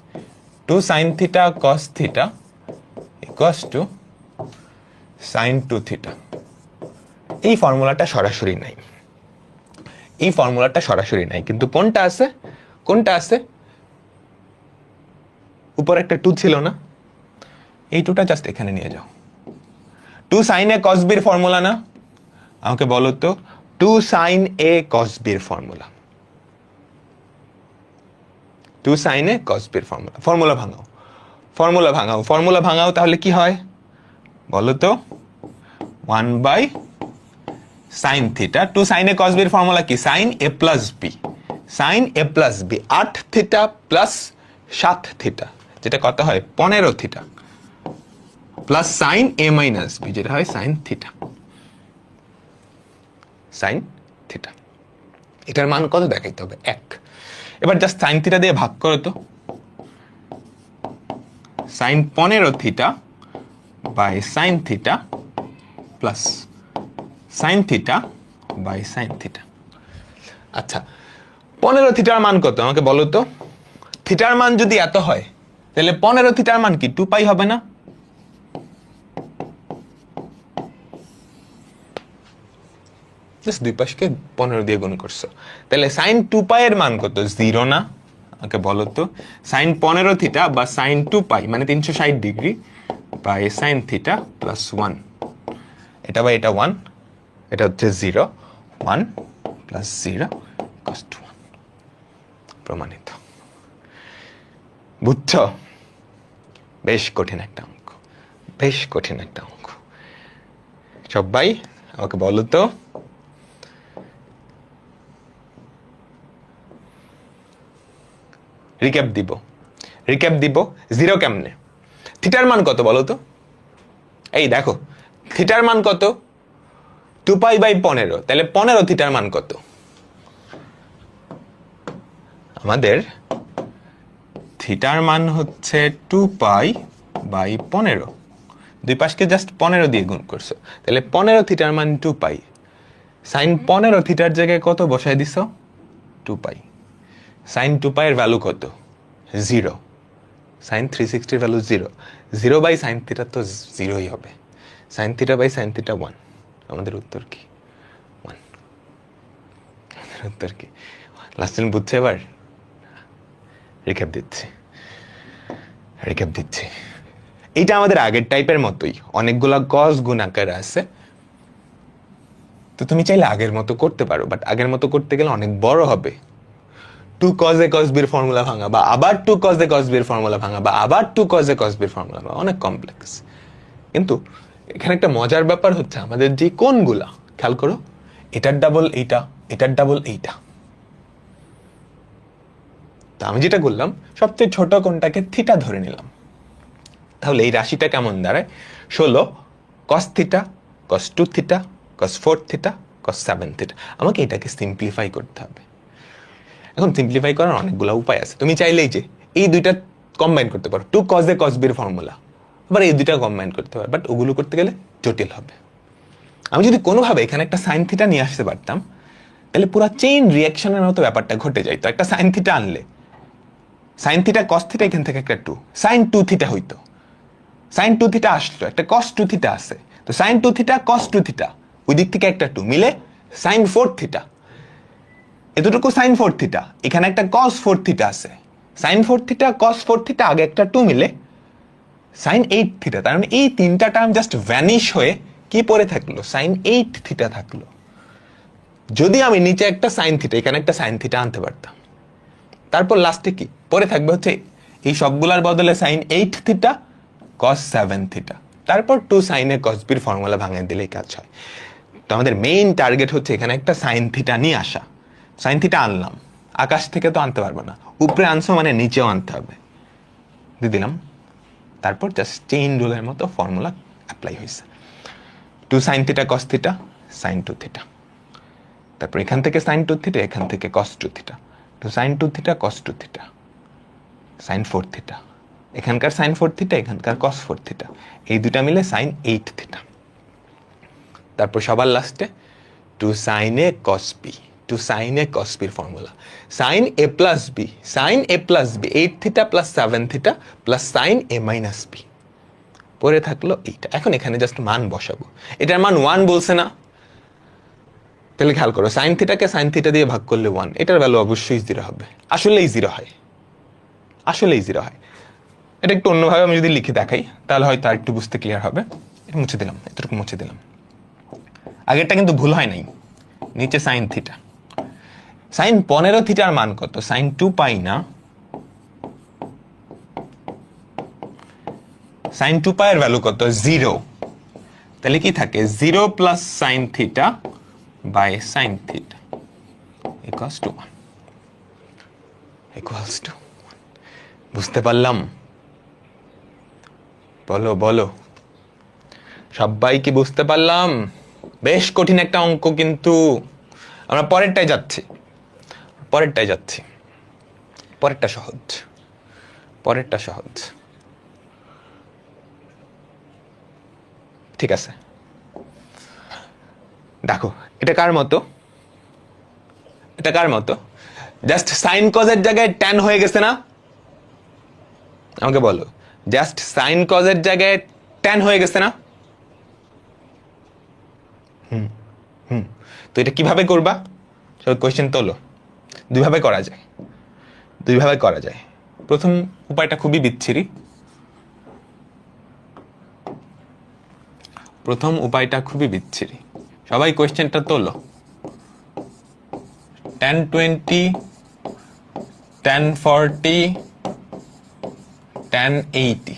A: 2 sin theta cos theta equals to sin 2 theta। এই ফর্মুলাটা সরাসরি নাই, এই ফর্মুলাটা সরাসরি নাই, কিন্তু কোনটা আছে, কোনটা আছে, উপর একটা 2 ছিল না, এই 2টা জাস্ট এখানে নিয়ে যাও। 2 sin a cos b এর ফর্মুলা না, আমাকে বলো তো 2 sin a cos b এর formula, 2 sin a cos b এর ফর্মুলা, ফর্মুলা ভাঙাও, ফর্মুলা ভাঙাও, ফর্মুলা ভাঙাও, তাহলে কি হয় বলো তো 1 by sin theta। 2 sin a cos b এর ফর্মুলা কি, sin a plus b, sin a plus b 8 theta plus 7 theta, যেটা কত হয় 15 theta, plus sin a minus b, যেটা হয় sin theta, sin theta। এটার মান কত দেখাইতে হবে 1। এবার জাস্ট sin theta দিয়ে ভাগ করো তো, sin 15 theta by sin theta plus sin theta by sin theta। আচ্ছা 15 থিটার মান কত আমাকে বলো তো, থিটার মান যদি এত হয় তাহলে 15 থিটার মান কি 2 পাই হবে না? জাস্ট দুই পাশকে 15 দিয়ে গুণ করছো, তাহলে sin 2 পাই এর মান কত 0 না? আমাকে বলো তো sin 15 থিটা বা sin 2 পাই মানে 360 degree by sin theta plus 1, এটা বা এটা 1, এটা হচ্ছে 0, 1 প্লাস 0 cos 1, প্রমাণিত। বুঝছো? বেশ কঠিন একটা অঙ্ক, বেশ কঠিন একটা অঙ্ক। সবাই আমাকে বলো তো রিক্যাপ দিব, রিক্যাপ দিব। 0 কেমনে, থিটার মান কত বলো তো, এই দেখো থিটার মান কত 2 পাই বাই 15, তাহলে 15 থিটার মান কত? আমাদের থিটার মান হচ্ছে 2 পাই বাই 15, দুই পাশকে জাস্ট 15 দিয়ে গুণ করছো, তাহলে 15 থিটার মান 2 পাই। সাইন 15 থিটার জায়গায় কত বসায় দিছো 2 পাই। সাইন 2 পাই এর ভ্যালু কত 0, সাইন 360 এর ভ্যালু 0, 0 বাই সাইন থিটা তো 0ই হবে, sine theta by sine theta 1, আমাদের উত্তর কি 1, আমাদের উত্তর কি। লাস্ট দিন বুঝছে, এবার রিক্যাপ দিচ্ছি, রিক্যাপ দিচ্ছি। এইটা আমাদের আগের টাইপের মতোই, অনেকগুলা গজ গুণাকার আছে, তো তুমি চাইলে আগের মতো করতে পারো, বাট আগের মতো করতে গেলে অনেক বড় হবে। 2 cos a cos b এর ফর্মুলা ভাঙা, বা আবার 2 cos a cos b এর ফর্মুলা ভাঙা, বা আবার 2 cos a cos b এর ফর্মুলা ভাঙা, অনেক কমপ্লেক্স। কিন্তু এখানে একটা মজার ব্যাপার হচ্ছে আমাদের যে কোণগুলা, খেয়াল করো এটার ডাবল এইটা, এটার ডাবল এইটা। তা আমি যেটা করলাম সবচেয়ে ছোট কোণটাকে থিটা ধরে নিলাম, তাহলে এই রাশিটা কেমন দাঁড়ায় 16 cos theta cos 2 theta cos 4 theta cos 7 theta. আমাকে এটাকে সিম্পলিফাই করতে হবে। এখন সিম্পলিফাই করার অনেকগুলো উপায় আছে, তুমি চাইলেই যে এই দুইটা কম্বাইন করতে পারো, 2 cos a cos b এর ফর্মুলা, আবার এই দুইটা কম্বাইন করতে পারো, বাট ওগুলো করতে গেলে জটিল হবে। আমি যদি কোনোভাবে এখানে একটা সাইন থিটা নিয়ে আসতে পারতাম তাহলে পুরো চেইন রিয়াকশনের মতো ব্যাপারটা ঘটে যাইতো। একটা সাইন থিটা আনলে সাইন থিটা cos থিটা, এখান থেকে একটা 2 সাইন 2 থিটা হইতো, সাইন 2 থিটা আসলো, একটা cos 2 থিটা আছে, তো সাইন 2 থিটা cos 2 থিটা, ওই দিক থেকে একটা 2 মিলে সাইন 4 থিটা, এতটুকু সাইন 4 থিটা, এখানে একটা cos 4 থিটা আছে, সাইন 4 থিটা cos 4 থিটা, আগে একটা 2 মিলে সাইন 8 থিটা। তার মানে এই তিনটা টার্ম জাস্ট ভ্যানিশ হয়ে কি পড়ে থাকলো সাইন 8 থিটা থাকলো। যদি আমি নিচে একটা সাইন থিটা, এখানে একটা সাইন থিটা আনতে পারতাম, তারপর লাস্টে কি পড়ে থাকবে হচ্ছে এই সবগুলার বদলে সাইন 8 থিটা cos 7 থিটা, তারপর 2 sin a cos b এর ফর্মুলা ভাঙিয়ে দিলেই কাজ হয়। তো আমাদের মেইন টার্গেট হচ্ছে এখানে একটা সাইন থিটা নিয়ে আসা। সাইন থিটা আনলাম, আকাশ থেকে তো আনতে পারবো না, উপরে আনছো মানে নিচেও আনতে হবে, দিয়ে দিলাম, তারপর জাস্ট চেইন রুলের মতো ফর্মুলা অ্যাপ্লাই হয়েছে। 2 sin theta cos theta sin 2 theta, তারপর এখান থেকে sin 2 থিটা, এখান থেকে cos 2 theta, 2 sin 2 theta cos 2 theta sin 4 theta, এখানকার sin 4 থিটা, এখানকার cos 4 থিটা, এই দুটা মিলে sin 8 থিটা। তারপর সবার লাস্টে 2 sin a cos b, to sin a cos b এর formula sin a plus b 8 theta plus 7 theta plus sin a minus b পরে থাকলো এইটা। এখন এখানে জাস্ট মান বসাবো, এটার মান 1 বলছে না, তাহলে খেয়াল করো sin থিটাকে sin থিটা দিয়ে ভাগ করলে 1, এটার ভ্যালু অবশ্যই 0 হবে। আসলেই 0 হয়, আসলেই 0 হয়। এটা একটু অন্যভাবে আমি যদি লিখে দেখাই তাহলে হয়তো আর একটু বুঝতে ক্লিয়ার হবে। এটা মুছে দিলাম, এতটুকু মুছে দিলাম। আগেরটা কিন্তু ভুল হয় নাই, নিচে sin থিটা, sin 15 থিটার মান কত? sin 2 পাই না, sin 2 পাই এর ভ্যালু কত? 0। তাহলে কি থাকে? 0 plus sin theta by sin theta equals to 1, equals to 1। বুঝতে পারলাম? বলো বলো, সবাই কি বুঝতে পারলাম? বেশ কঠিন একটা অঙ্ক, কিন্তু আমরা পরেরটাই যাচ্ছি, পরেরটা সহজ, পরেরটা সহজ। ঠিক আছে, দেখো এটা কার মতো? এটা কার মতো? জাস্ট সাইন কজের জায়গায় ট্যান হয়ে গেছে না? আমাকে বলো, জাস্ট সাইন কজের জায়গায় ট্যান হয়ে গেছে না? তো এটা কিভাবে করবা? সব কোয়েশ্চেন তোলো। দুইভাবে করা যায়, দুইভাবে করা যায়। প্রথম উপায়টা খুবই বিচ্ছিরি, প্রথম উপায়টা খুবই বিচ্ছিরি। সবাই কোয়েশ্চেনটা তোলো। tan 20, tan 40, tan 80,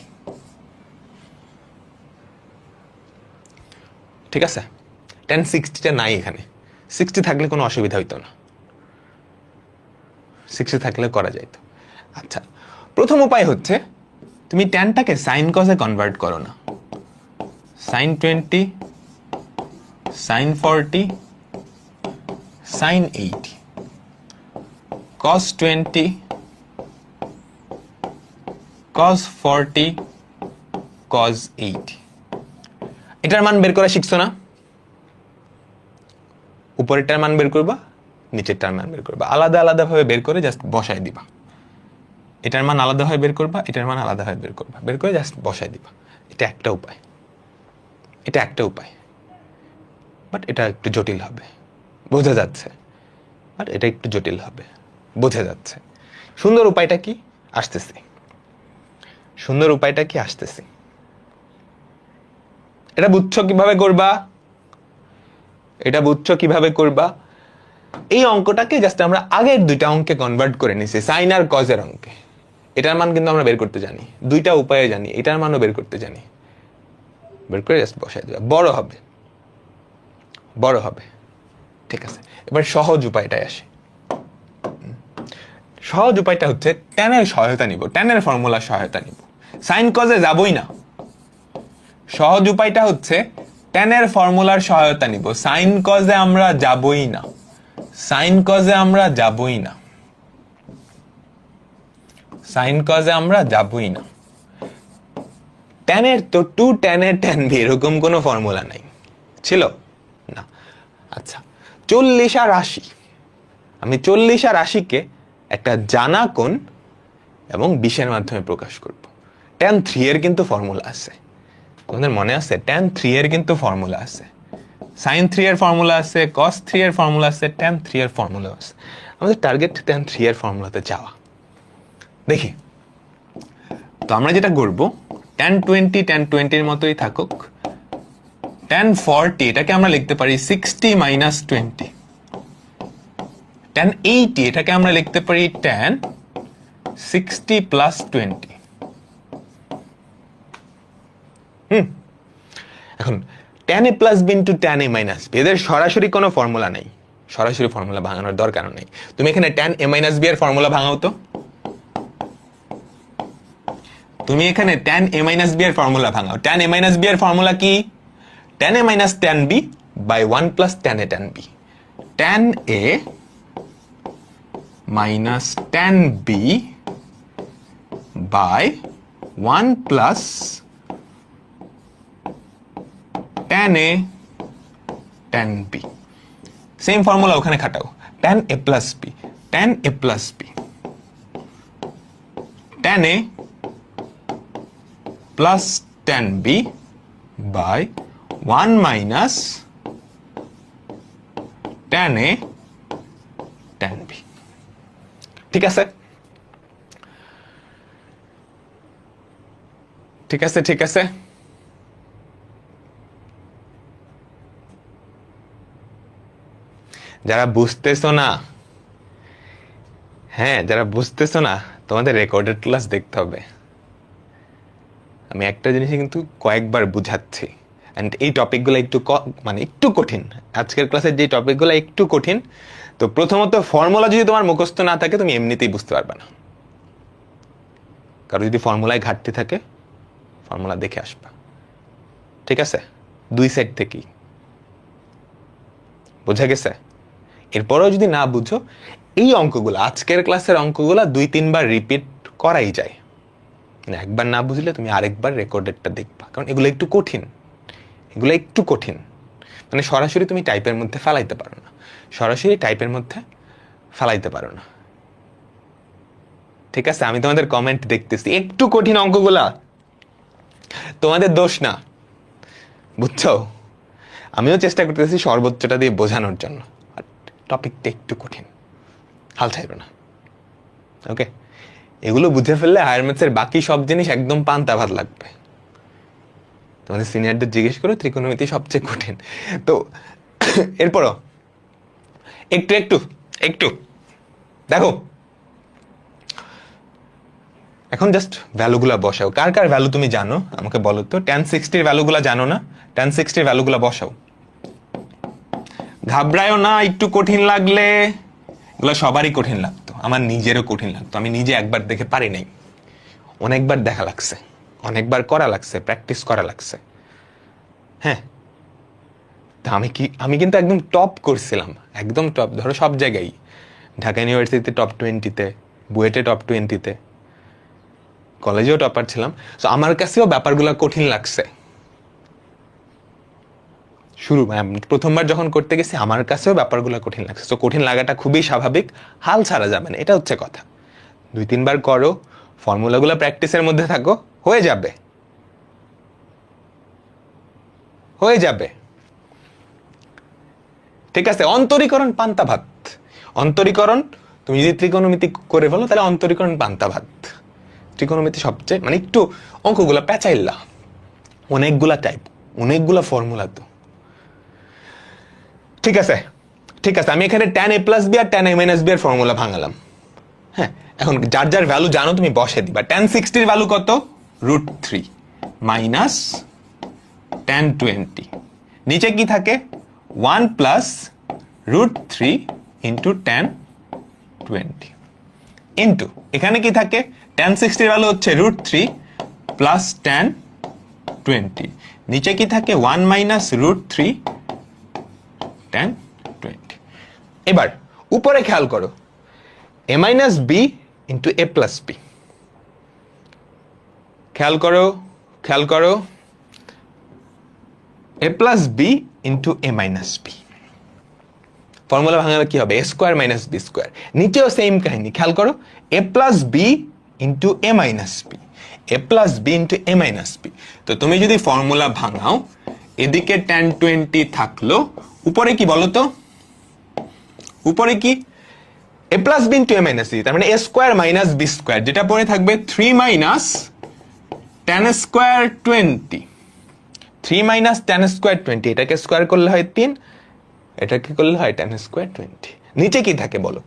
A: ঠিক আছে? tan 60টা নাই এখানে, 60 থাকলে কোনো অসুবিধা হইতো না, 60 থাকলে করা যাইত। আচ্ছা, প্রথম উপায় হচ্ছে তুমি ট্যানটাকে সাইন কজে কনভার্ট করো না। sin 20, sin 40, sin 80, cos 20, cos 40, cos 80। এটার মান বের করা শিখছো না? উপরেরটার মান বের করবা, নিচেরটার মান বের করবা, আলাদা আলাদা ভাবে বের করে জাস্ট বসায় দিবা। এটার মান আলাদা হয় বের করবা, এটার মান আলাদা হয় বের করবা, বের করে জাস্ট বসায় দিবা। এটা একটা উপায়, এটা একটা উপায়, বাট এটা একটু জটিল হবে, বোঝা যাচ্ছে। বাট এটা একটু জটিল হবে, বোঝা যাচ্ছে। সুন্দর উপায়টা কি? আসতেছি, সুন্দর উপায়টা কি? আসতেছি। এটা বুঝছো কিভাবে করবা? এটা বুঝছো কিভাবে করবা? এই অঙ্কটাকে জাস্ট আমরা আগের দুইটা অঙ্কে কনভার্ট করে নিছি, সাইন আর কজের অঙ্কে। এটার মান কিন্তু আমরা বের করতে জানি, দুইটা উপায়ে জানি, এটার মানও বের করতে জানি। বের করে জাস্ট বসাই দিবা, বড় হবে, বড় হবে। ঠিক আছে, এবার সহজ উপায়টায় আসে। সহজ উপায়টা হচ্ছে ট্যানের সহায়তা নিব, ট্যানের ফর্মুলার সহায়তা নিব, সাইন কজে যাবই না। সহজ উপায়টা হচ্ছে ট্যানের ফর্মুলার সহায়তা নিব, সাইন কজে আমরা যাবই না, সাইন কজে আমরা যাবই না, সাইন কজে আমরা যাবই না। ট্যানের তো 2 tan A tan B এরকম কোনো ফর্মুলা নাই, ছিল না। আচ্ছা, 40 আর 80, আমি 40 আর 80কে একটা জানা কোণ এবং 20 এর মাধ্যমে প্রকাশ করব। tan 3 এর কিন্তু ফর্মুলা আছে, তোমাদের মনে আছে? tan 3 এর কিন্তু ফর্মুলা আছে, sin 3 এর ফর্মুলা আছে, cos 3 এর ফর্মুলা আছে, tan 3 এর ফর্মুলা আছে। আমাদের টার্গেট tan 3 এর ফর্মুলাতে যাওয়া। দেখি তো আমরা যেটা করব, tan 20 এর মতোই থাকুক, tan 40 এটাকে আমরা লিখতে পারি 60 minus 20, tan 80 এটাকে আমরা লিখতে পারি tan 60 plus 20। এখন tan A plus B into tan A minus B, এদের সরাসরি কোনো ফর্মুলা নেই, সরাসরি ফর্মুলা ভাঙানোর দরকার নেই। তুমি এখানে tan A minus B এর ফর্মুলা ভাঙাও তো, তুমি এখানে tan A minus B এর ফর্মুলা ভাঙাও। tan A minus B এর ফর্মুলা কি? tan A minus tan B by 1 plus tan A tan B, tan A minus tan B by 1 plus tan A tan B। Same formula ওখানে খাটাও, tan a plus b, tan a plus b, tan a plus tan b by 1 minus tan a tan b। ঠিক আছে, ঠিক আছে, ঠিক আছে। যারা বুঝতেছো না, হ্যাঁ যারা বুঝতেছো না, তোমাদের রেকর্ডেড ক্লাস দেখতে হবে। আমি একটা জিনিস কিন্তু কয়েকবার বুঝাচ্ছি, অ্যান্ড এই টপিকগুলো একটু মানে একটু কঠিন। আজকের ক্লাসের যে টপিকগুলো একটু কঠিন। তো প্রথমত ফর্মুলা যদি তোমার মুখস্থ না থাকে তুমি এমনিতেই বুঝতে পারবে না। কারণ যদি ফর্মুলায় ঘাটতি থাকে ফর্মুলা দেখে আসবা, ঠিক আছে? 2 সেট থেকেই বোঝা গেছে। এরপরেও যদি না বুঝো, এই অঙ্কগুলো আজকের ক্লাসের অঙ্কগুলো 2-3 বার রিপিট করাই যায়। মানে একবার না বুঝলে তুমি আরেকবার রেকর্ডেডটা দেখবা, কারণ এগুলো একটু কঠিন, এগুলো একটু কঠিন। মানে সরাসরি তুমি টাইপের মধ্যে ফেলাইতে পারো না, সরাসরি টাইপের মধ্যে ফেলাইতে পারো না, ঠিক আছে? আমি তোমাদের কমেন্ট দেখতেছি, একটু কঠিন অঙ্কগুলা, তোমাদের দোষ না, বুঝছো? আমিও চেষ্টা করতেছি সর্বোচ্চটা দিয়ে বোঝানোর জন্য, টপিকটা একটু কঠিন, হাল ছাড়বে না, ওকে? এগুলো বুঝে ফেললে হায়ার ম্যাথসের বাকি সব জিনিস একদম পান্তা ভাত লাগবে। তোমাদের সিনিয়রদের জিজ্ঞেস করো, ত্রিকোণমিতি সবচেয়ে কঠিন। তো এরপরও একটু একটু একটু দেখো, এখন জাস্ট ভ্যালুগুলা বসাও। কার কার ভ্যালু তুমি জানো আমাকে বলো তো? tan 60 ভ্যালুগুলা জানো না? tan 60 ভ্যালুগুলা বসাও, ঘাবড়ায়ও না। একটু কঠিন লাগলে, এগুলো সবারই কঠিন লাগতো, আমার নিজেরও কঠিন লাগতো। আমি নিজে একবার দেখে পারি নাই, অনেকবার দেখা লাগছে, অনেকবার করা লাগছে, প্র্যাকটিস করা লাগছে। হ্যাঁ, তা আমি কিন্তু একদম টপ করছিলাম, একদম টপ। ধরো সব জায়গায়, ঢাকা ইউনিভার্সিটিতে টপ 20-তে, বুয়েটে টপ 20-তে, কলেজেও টপার ছিলাম। তো আমার কাছেও ব্যাপারগুলো কঠিন লাগছে। প্রথমবার যখন করতে গেছি আমার কাছেও ব্যাপারগুলো কঠিন লাগছে। তো কঠিন লাগাটা খুবই স্বাভাবিক, হাল ছাড়া যাবে না, এটা হচ্ছে কথা। 2-3 বার করো, ফর্মুলাগুলো প্র্যাকটিসের মধ্যে থাকো, হয়ে যাবে, হয়ে যাবে, ঠিক আছে? অন্তরীকরণ পান্তা ভাত, অন্তরীকরণ তুমি যদি ত্রিকোণমিতি করে ফেলো তাহলে অন্তরীকরণ পান্তা ভাত। ত্রিকোণমিতি সবচেয়ে মানে একটু অঙ্কগুলা পেঁচাইল্লা, অনেকগুলা টাইপ, অনেকগুলা ফর্মুলা। তো ঠিক আছে, ঠিক আছে, আমি এখানে tan a plus b আর tan a minus b এর ফর্মুলা ভাঙালাম। হ্যাঁ, এখন যার যার ভ্যালু জানো তুমি বসে দিবা। tan 60 এর ভ্যালু কত? √3 মাইনাস tan 20, নিচে কি থাকে? 1 প্লাস √3 ইন্টু tan 20 ইন্টু এখানে কি থাকে? tan 60 এর ভ্যালু হচ্ছে √3 প্লাস tan 20, নিচে কি থাকে? 1 মাইনাস √3 tan 20। এবার উপরে খেয়াল করো, a minus B into a plus B. খেয়াল করো, খেয়াল করো, a plus B into a minus B. Formula ভাঙালে কি হবে? a square minus B square. নিচেও সেম কাহিনী, খেয়াল করো, a plus B into a minus B, a plus B into a minus B. তো তুমি যদি ফর্মুলা ভাঙাও, এদিকে tan 20 থাকলো, উপরে কি বলো তো? উপরে কি? a plus B into a minus B, তার মানে a square minus B square, যেটা পরে থাকবে 3 minus tan square 20, 3 minus tan square 20, এটাকে স্কোয়ার করলে হয় 3, এটাকে করলে হয় tan স্কোয়ার 20। নিচে কি থাকে বলো?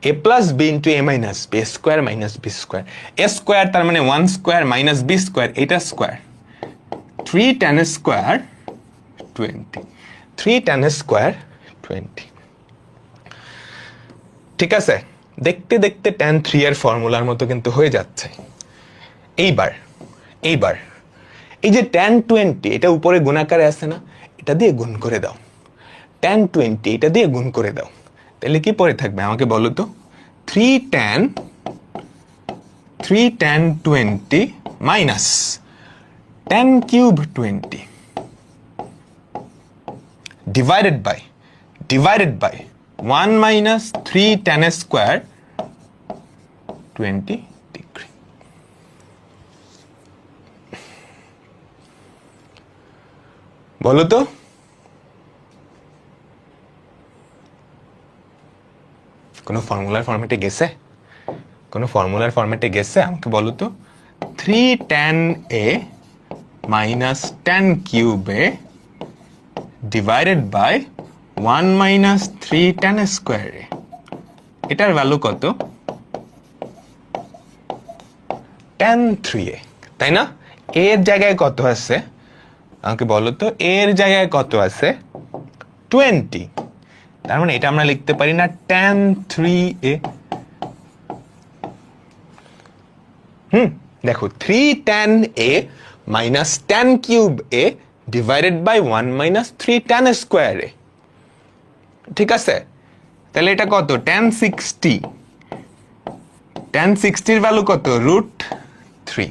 A: a plus B into a minus B, a square minus B square, a square তার মানে 1 স্কোয়ার মাইনাস বি স্কোয়ার, এটা square, 3 tan square 20, 3 tan square 20। ঠিক আছে, দেখতে দেখতে tan 3 এর ফর্মুলার মতো কিন্তু হয়ে যাচ্ছে। এইবার এইবার এই যে tan 20, এটা উপরে গুণাকারে আছে না, এটা দিয়ে গুণ করে দাও। tan 20 এটা দিয়ে গুণ করে দাও, তাহলে কি পরে থাকবে আমাকে বলো তো? 3 tan 20 minus tan cube 20 divided by 1 minus 3 tan square 20 degree. বলো তো কোনো ফর্মুলার ফরম্যাটে গেছে? কোনো ফর্মুলার ফরম্যাটে গেছে? আমাকে বলো তো 3 tan a minus tan cube a divided by 1 minus 3 tan square a, এটার ভ্যালু কত? tan 3a, তাই না? a এর জায়গায় কত আছে আমাকে বলো তো? a এর জায়গায় কত আছে? 20। তার মানে এটা আমরা লিখতে পারি না tan 3a? দেখো 3 tan a minus tan cube a divided by 1 minus 3 tan square a, ঠিক আছে? তাহলে এটা কত? tan 60। tan 60 এর ভ্যালু কত? √3।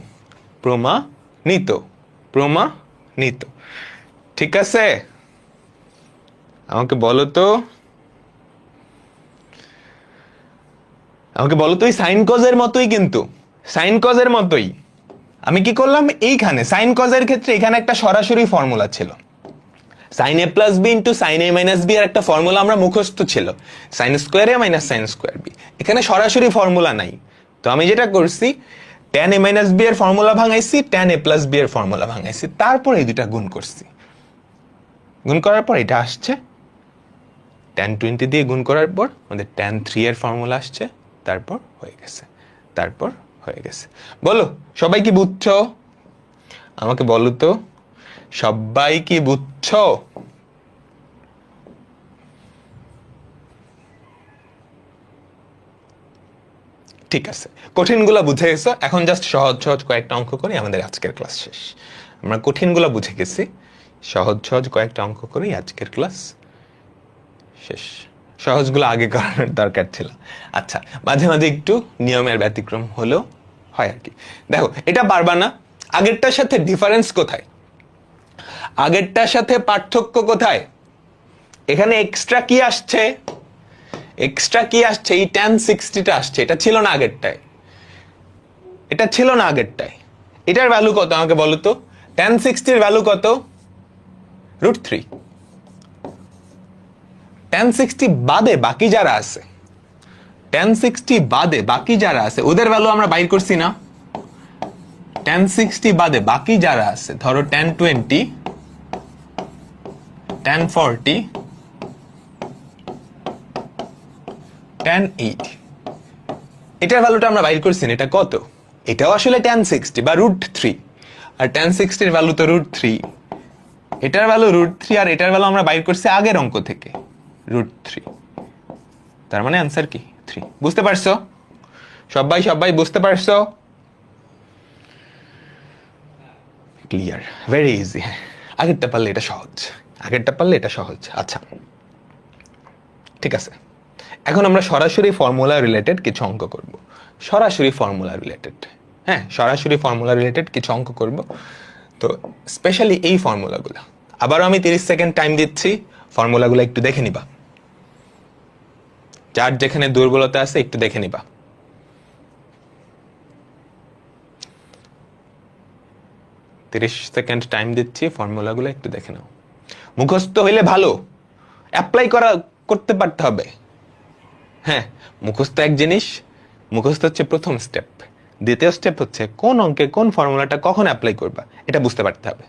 A: প্রমাণিত। ঠিক আছে, আমাকে বলো তো এই সাইন কজের মতোই, কিন্তু সাইন কজের মতোই আমি কি করলাম, এইখানে সাইন কজের ক্ষেত্রে এখানে একটা সরাসরি ফর্মুলা ছিল, sin a plus b into sin a minus b এর একটা ফর্মুলা আমরা মুখস্থ ছিল, sin square a minus sin square b। এখানে সরাসরি ফর্মুলা নাই, তো আমি যেটা করছি tan a minus b এর ফর্মুলা ভাঙাইছি, tan a plus b এর ফর্মুলা ভাঙাইছি, তারপর এই দুটা গুণ করছি। গুণ করার পর এটা আসছে, tan 20 দিয়ে গুণ করার পর আমাদের tan 3 এর ফর্মুলা আসছে, তারপর হয়ে গেছে। বলো সবাই কি বুঝছো? আমাকে বলো তো সবাই কি বুঝছো? ঠিক আছে, কঠিনগুলা বুঝে গেছো, এখন জাস্ট সহজ কয়েকটা অঙ্ক করি, আমাদের আজকের ক্লাস শেষ। আমরা কঠিনগুলা বুঝে গেছি, সহজ কয়েকটা অঙ্ক করি, আজকের ক্লাস শেষ। সহজগুলো আগে করার দরকার ছিল। আচ্ছা, মাঝে মাঝে একটু নিয়মের ব্যতিক্রম হলেও হয় আর কি। দেখো এটা পারবা না, আগেরটার সাথে ডিফারেন্স কোথায়? আগেরটার সাথে পার্থক্য কোথায়? এখানে এক্সট্রা কি আসছে? এই tan 60টা আসছে, এটা ছিল না আগেরটায়। এটার ভ্যালু কত আমাকে বলো তো? tan 60 এর ভ্যালু কত? √3। tan 60 বাদে বাকি যারা আছে, ওদের ভ্যালু আমরা বাইর করছি না? tan 60 বাদে বাকি যারা আছে, ধরো tan 20, tan 40, tan 80, এটার ভ্যালুটা আমরা বাইর করছি না। এটা কত? এটাও আসলে tan 60 বা √3, আর tan 60 এর ভ্যালু তো √3, এটার ভ্যালু √3, আর এটার ভ্যালু আমরা বাইর করছি আগের অঙ্ক থেকে √3। তার মানে आंसर কি? 3। বুঝতে পারছো সবাই? বুঝতে পারছো? Clear, very easy. আগেরটা পারলে এটা সহজ। আচ্ছা ঠিক আছে, এখন আমরা সরাসরি ফর্মুলা রিলেটেড কিছু অঙ্ক করব। সরাসরি ফর্মুলা রিলেটেড কিছু অঙ্ক করব। তো স্পেশালি এই ফর্মুলাগুলো, আবারও আমি 30 সেকেন্ড টাইম দিচ্ছি, ফর্মুলাগুলো একটু দেখে নিবা, যার যেখানে দুর্বলতা আছে একটু দেখে নিবা। তিরিশ সেকেন্ড টাইম দিচ্ছি, ফর্মুলাগুলো একটু দেখে নাও। মুখস্থ হইলে ভালো, অ্যাপ্লাই করতে পারতে হবে। হ্যাঁ, মুখস্থ এক জিনিস, মুখস্থ হচ্ছে প্রথম স্টেপ। দ্বিতীয় স্টেপ হচ্ছে কোন অঙ্কে কোন ফর্মুলাটা কখন অ্যাপ্লাই করবা এটা বুঝতে পারতে হবে।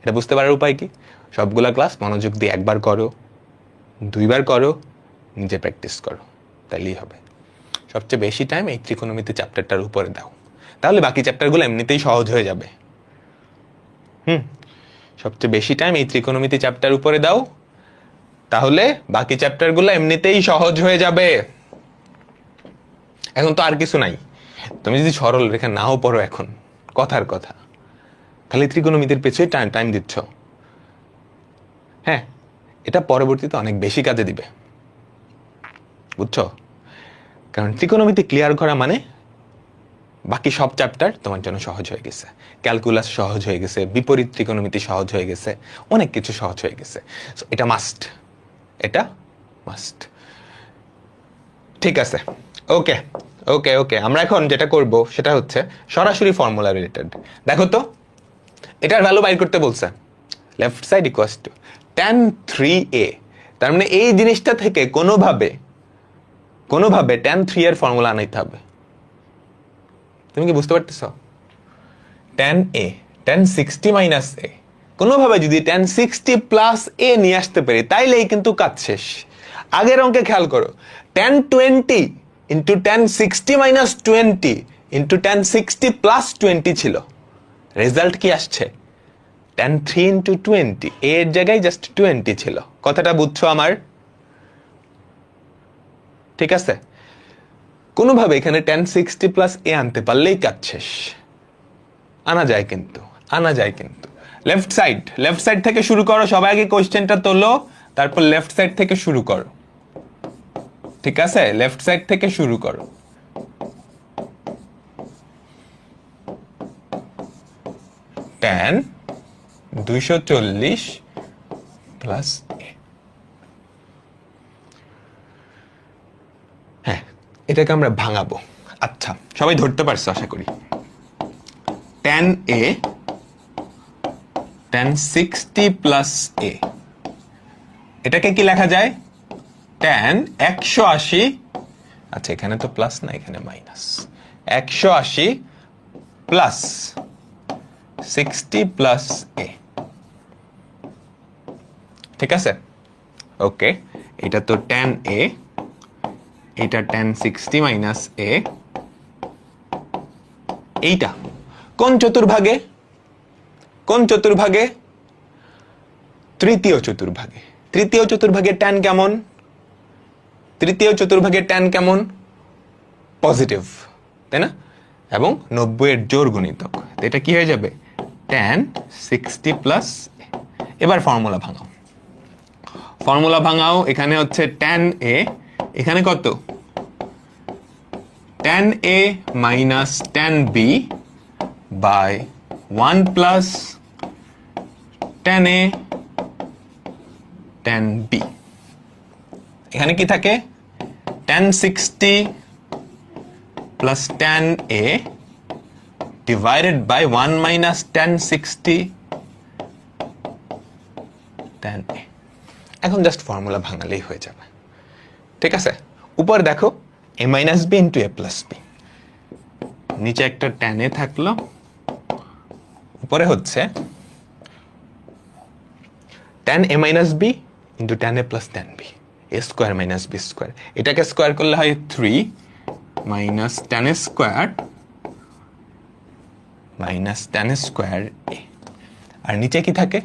A: এটা বুঝতে পারার উপায় কি? সবগুলা ক্লাস মনোযোগ দিয়ে একবার করো, 2বার করো, নিজে প্র্যাকটিস করো, তাইলেই হবে। সবচেয়ে বেশি টাইম এই ত্রিকোণমিতি চ্যাপ্টারটার উপরে দাও, তাহলে বাকি চ্যাপ্টারগুলো এমনিতেই সহজ হয়ে যাবে। সবচেয়ে বেশি টাইম এই ত্রিকোণমিতি চ্যাপ্টার উপরে দাও, তাহলে বাকি চ্যাপ্টারগুলো এমনিতেই সহজ হয়ে যাবে। এখন তো আর কিছু নাই, তুমি যদি সরল রেখা নাও পড়ো এখন, কথার কথা, খালি ত্রিকোণমিতির পেছনে টাইম দিচ্ছ, হ্যাঁ, এটা পরবর্তীতে অনেক বেশি কাজে দিবে, বুঝছো? কারণ ত্রিকোণমিতি ক্লিয়ার করা মানে বাকি সব চ্যাপ্টার তোমার জন্য সহজ হয়ে গেছে। ক্যালকুলাস সহজ হয়ে গেছে, বিপরীত ত্রিকোণমিতি সহজ হয়ে গেছে, অনেক কিছু সহজ হয়ে গেছে। এটা মাস্ট। ঠিক আছে, ওকে ওকে ওকে। আমরা এখন যেটা করব সেটা হচ্ছে সরাসরি ফর্মুলা রিলেটেড। দেখো তো, এটার ভ্যালু বাইর করতে বলছে, left side equals to tan 3a। তার মানে এই জিনিসটা থেকে কোনোভাবে tan 3 এর ফর্মুলা আনাইতে হবে। তুমি কি বুঝতে পারতেছ? tan a, tan 60 minus a, কোনোভাবে যদি tan 60 প্লাস a নিয়ে আসতে পারি তাইলেই কিন্তু কাজ শেষ। আগের অঙ্কে খেয়াল করো, tan 20 into tan 60 minus 20 into tan 60 plus 20 ছিল। রেজাল্ট কি আসছে? tan 3 ইন্টু 20, এর জায়গায় জাস্ট 20 ছিল। কথাটা বুঝছো আমার? ঠিক আছে, কোনোভাবে এখানে tan 60 প্লাস a আনতে পারলেই কাজ শেষ। আনা যায় কিন্তু লেফট সাইড থেকে শুরু করো। সবাই আগে কোশ্চেনটা তোলো, তারপর লেফট সাইড থেকে শুরু করো। ঠিক আছে, লেফট সাইড থেকে শুরু করো। tan 240 plus a। হ্যাঁ, এটাকে আমরা ভাঙাবো। আচ্ছা, সবাই ধরতে পারছো আশা করি। tan a, tan 60 plus a, এটাকে কি লেখা যায়? tan 180, আচ্ছা এখানে তো প্লাস না, এখানে মাইনাস, 180 প্লাস 60 প্লাস a। ঠিক আছে, ওকে। এটা তো tan a, এটা tan 60 মাইনাস a। এইটা কোন চতুর্ভাগে? তৃতীয় চতুর্ভাগে। তৃতীয় চতুর্ভাগের tan কেমন? পজিটিভ, তাই না? এবং 90 এর জোড় গুণিতক, এটা কি হয়ে যাবে? tan 60 plus. এবার ফর্মুলা ভাঙাও। এখানে হচ্ছে tan a, এখানে কত? tan a minus tan b by 1 plus tan a tan b। এখানে কি থাকে? tan 60 plus tan a divided by 1 minus tan 60 tan a। এখন জাস্ট ফর্মুলা ভাঙালেই হয়ে যাবে। ঠিক আছে, উপর দেখো a minus b into a plus b, নিচে একটা tan a থাকলো, উপরে হচ্ছে tan a minus b into tan a plus tan b, a square minus b square. এটাকে স্কোয়ার করলে হয় 3 minus tan a square minus tan a square a। আর নিচে কি থাকে?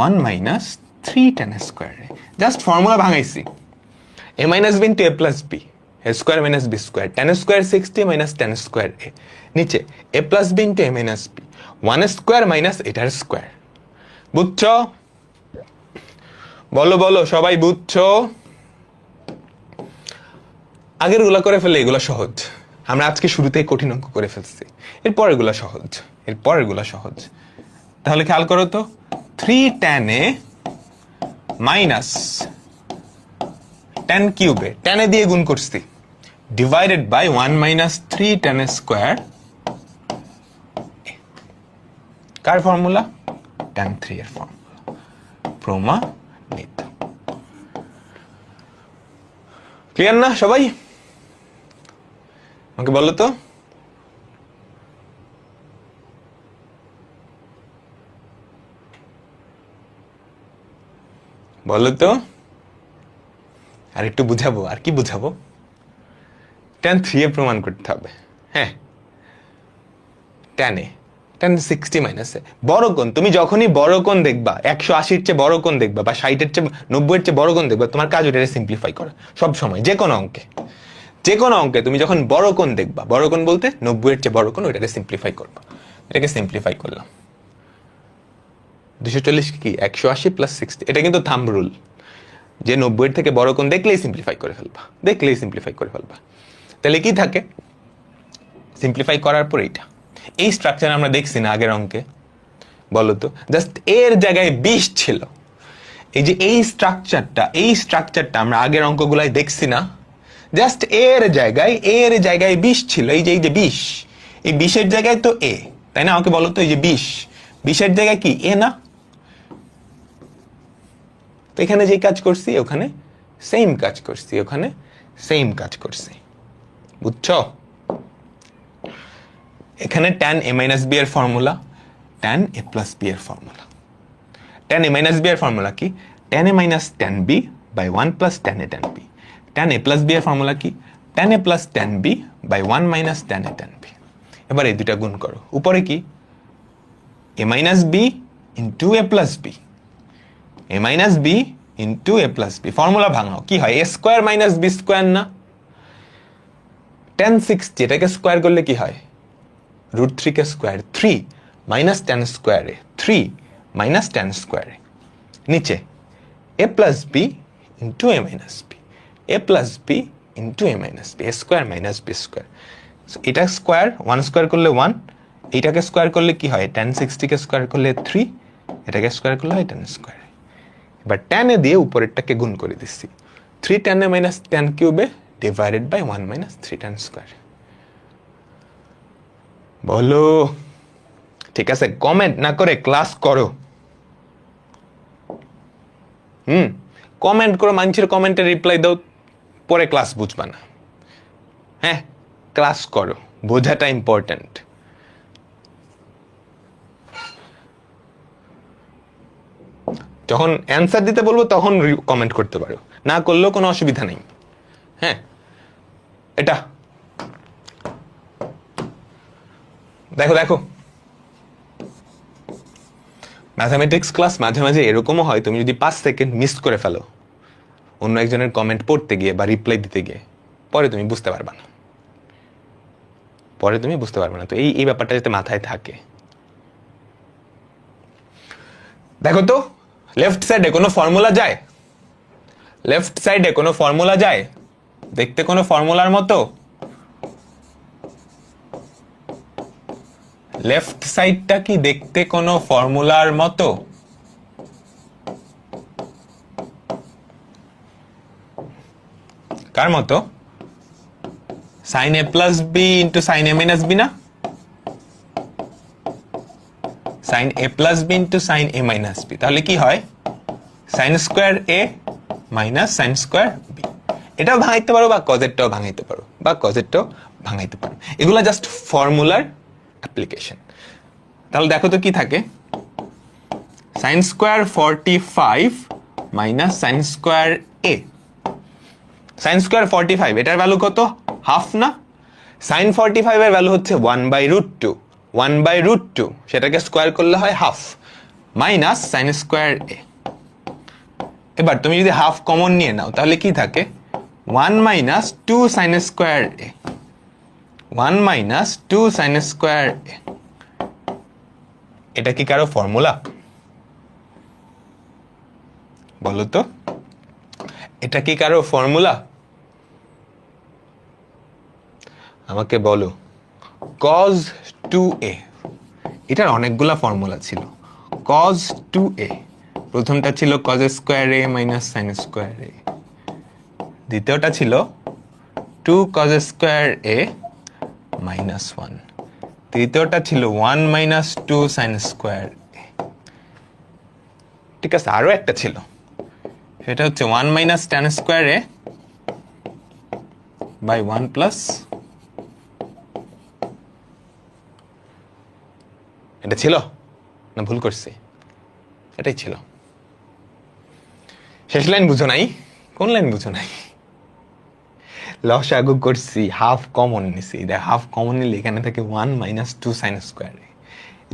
A: 1 minus 3 tan a square a। Just formula ভাঙাইছি, a minus b into a plus b, a square minus b square, tan square 60 minus tan square a। নিচে a plus b into a minus b, 1 square minus এটার square. বুঝছো? বলো সবাই বুঝছো? আগের গুলা করে ফেলে এগুলা সহজ। আমরা আজকে শুরুতেই কঠিন অঙ্ক করে ফেলছি, এরপর এগুলা সহজ। তাহলে খেয়াল করো তো, 3 tan a মাইনাস tan কিউবে, tan a দিয়ে গুণ করছি, divided by 1 minus 3 tan a square. কার ফর্মুলা? tan 3 এর ফর্মুলা, প্রমাণিত। ক্লিয়ার না সবাই? আমাকে বলো তো। আর একটু বুঝাবো। আর কি বুঝাবো? tan 3 এ প্রমাণ করতে হবে। হ্যাঁ, tan 60 মাইনাস এ বড় কোণ। তুমি যখনই বড় কোণ দেখবা, 180-র চেয়ে বড় কোণ দেখবা, বা 60-এর চেয়ে 90-এর চেয়ে বড় কোণ দেখবা, তোমার কাজ ওটাকে সিম্পলিফাই করা। সব সময় যে কোনো অঙ্কে তুমি যখন বড় কোণ দেখবা, বড় কোণ বলতে 90-এর চেয়ে বড় কোণ, ওটাকে সিম্পলিফাই করবা। এটাকে সিম্পলিফাই করলাম, 240 কি 180 প্লাস 60। এটা কিন্তু থাম্ব রুল, যে 90-এর থেকে বড় কোণ দেখলেই সিম্পলিফাই করে ফেলবা। তাহলে কি থাকে? সিম্পলিফাই করার পর এই স্ট্রাকচার আমরা দেখছি না আগের অঙ্কে? বলো তো, জাস্ট এর জায়গায় 20 ছিল। এই যে এই স্ট্রাকচারটা আমরা আগের অঙ্কগুলাই দেখছি না, জাস্ট এর জায়গায় 20 ছিল, এই যে 20, এই 20-এর জায়গায় তো এ, তাই না? আমাকে বলো তো, এই যে 20-এর জায়গায় কি এ না? তো এখানে যে কাজ করছি ওখানে সেম কাজ করছি, ওখানে সেম কাজ করছি, বুঝছো? এখানে tan a minus b এর formula, tan a plus b এর formula. tan a minus b এর ফর্মুলা কি? tan a minus tan b by 1 plus tan a tan b। tan a plus b এর formula কি? tan a plus tan b by 1 minus tan a tan b। এবার এই দুটা গুণ করো, উপরে কি a minus b into a plus b, a minus b into a plus b, formula ভাঙাও, কি হয়? a square minus b square না? tan 60 এটাকে স্কয়ার করলে কি হয়? √3 কে স্কয়ার, 3 মাইনাস tan স্কয়ারে, 3 মাইনাস tan স্কয়ারে, নিচে a plus b into a minus b, a plus b into a minus b, a square minus b square. এটা স্কয়ার, 1 স্কয়ার করলে 1, এইটাকে স্কয়ার করলে কি হয়? tan 60 কে স্কয়ার করলে 3, এটাকে স্কয়ার করলে হয় tan স্কয়ার। এবার tan এ দিয়ে উপরেরটাকে গুণ করে দিচ্ছি, 3 tan a minus tan কিউবে divided by 1 minus 3 tan square. বলো, ঠিক আছে? কমেন্ট না করে ক্লাস করো। কমেন্ট করো, মানুষের কমেন্টে রিপ্লাই দাও, পরে ক্লাস বুঝবা না। হ্যাঁ, ক্লাস করো, বোঝাটা ইম্পর্টেন্ট। যখন অ্যান্সার দিতে বলবো তখন কমেন্ট করতে পারো, না করলেও কোনো অসুবিধা নেই। হ্যাঁ, এটা দেখো ম্যাথামেটিক্স ক্লাস মাঝে মাঝে এরকমও হয়, তুমি যদি 5 সেকেন্ড মিস করে ফেলো অন্য একজনের কমেন্ট পড়তে গিয়ে বা রিপ্লাই দিতে গিয়ে, পরে তুমি বুঝতে পারবা না, তো এই ব্যাপারটা যাতে মাথায় থাকে। দেখো তো, লেফট সাইডে কোনো ফর্মুলা যায়? দেখতে কোনো ফর্মুলার মতো? লেফট সাইডটা কি দেখতে কোনো ফর্মুলার মতো? কার মতো? sin a plus b into sin a minus b না? sin a plus b into sin a minus b, তাহলে কি হয়? sin square a minus sin square b। এটাও ভাঙাইতে পারো বা কজেরটাও ভাঙাইতে পারো, এগুলা জাস্ট ফর্মুলার অ্যাপ্লিকেশন। তাহলে দেখো তো কি থাকে, sin square 45 minus sin square a। sin square 45, এটার ভ্যালু কত? হাফ না? sin 45 এর ভ্যালু হচ্ছে 1/√2, সেটাকে স্কয়ার করলে হয় half, minus sin square a। এবার তুমি যদি হাফ কমন নিয়ে নাও তাহলে কি থাকে? 1 minus 2 sin square a, 1 minus 2 sin square a। এটা কি কারো ফর্মুলা? বলো তো, এটা কি কারো ফর্মুলা? আমাকে বলো। cos 2a, এটার অনেকগুলা ফর্মুলা ছিল। cos 2a, প্রথমটা ছিল cos square a minus sin square a, দ্বিতীয়টা ছিল 2 cos স্কয়ার a মাইনাস 1, তৃতীয়টা ছিল 1 মাইনাস 2 sin স্কয়ার a। ঠিক আছে, আরো একটা ছিল, সেটা হচ্ছে 1 মাইনাস tan স্কয়ার a বাই 1 প্লাস, এটা ছিল না? ভুল করছি, এটাই ছিল। শেষ লাইন বুঝো নাই? কোন লাইন বুঝো নাই? লসাগু করছি, হাফ কমন নিছি। হাফ কমন নিলে এখানে থাকে 1 মাইনাস 2 sin স্কয়ার।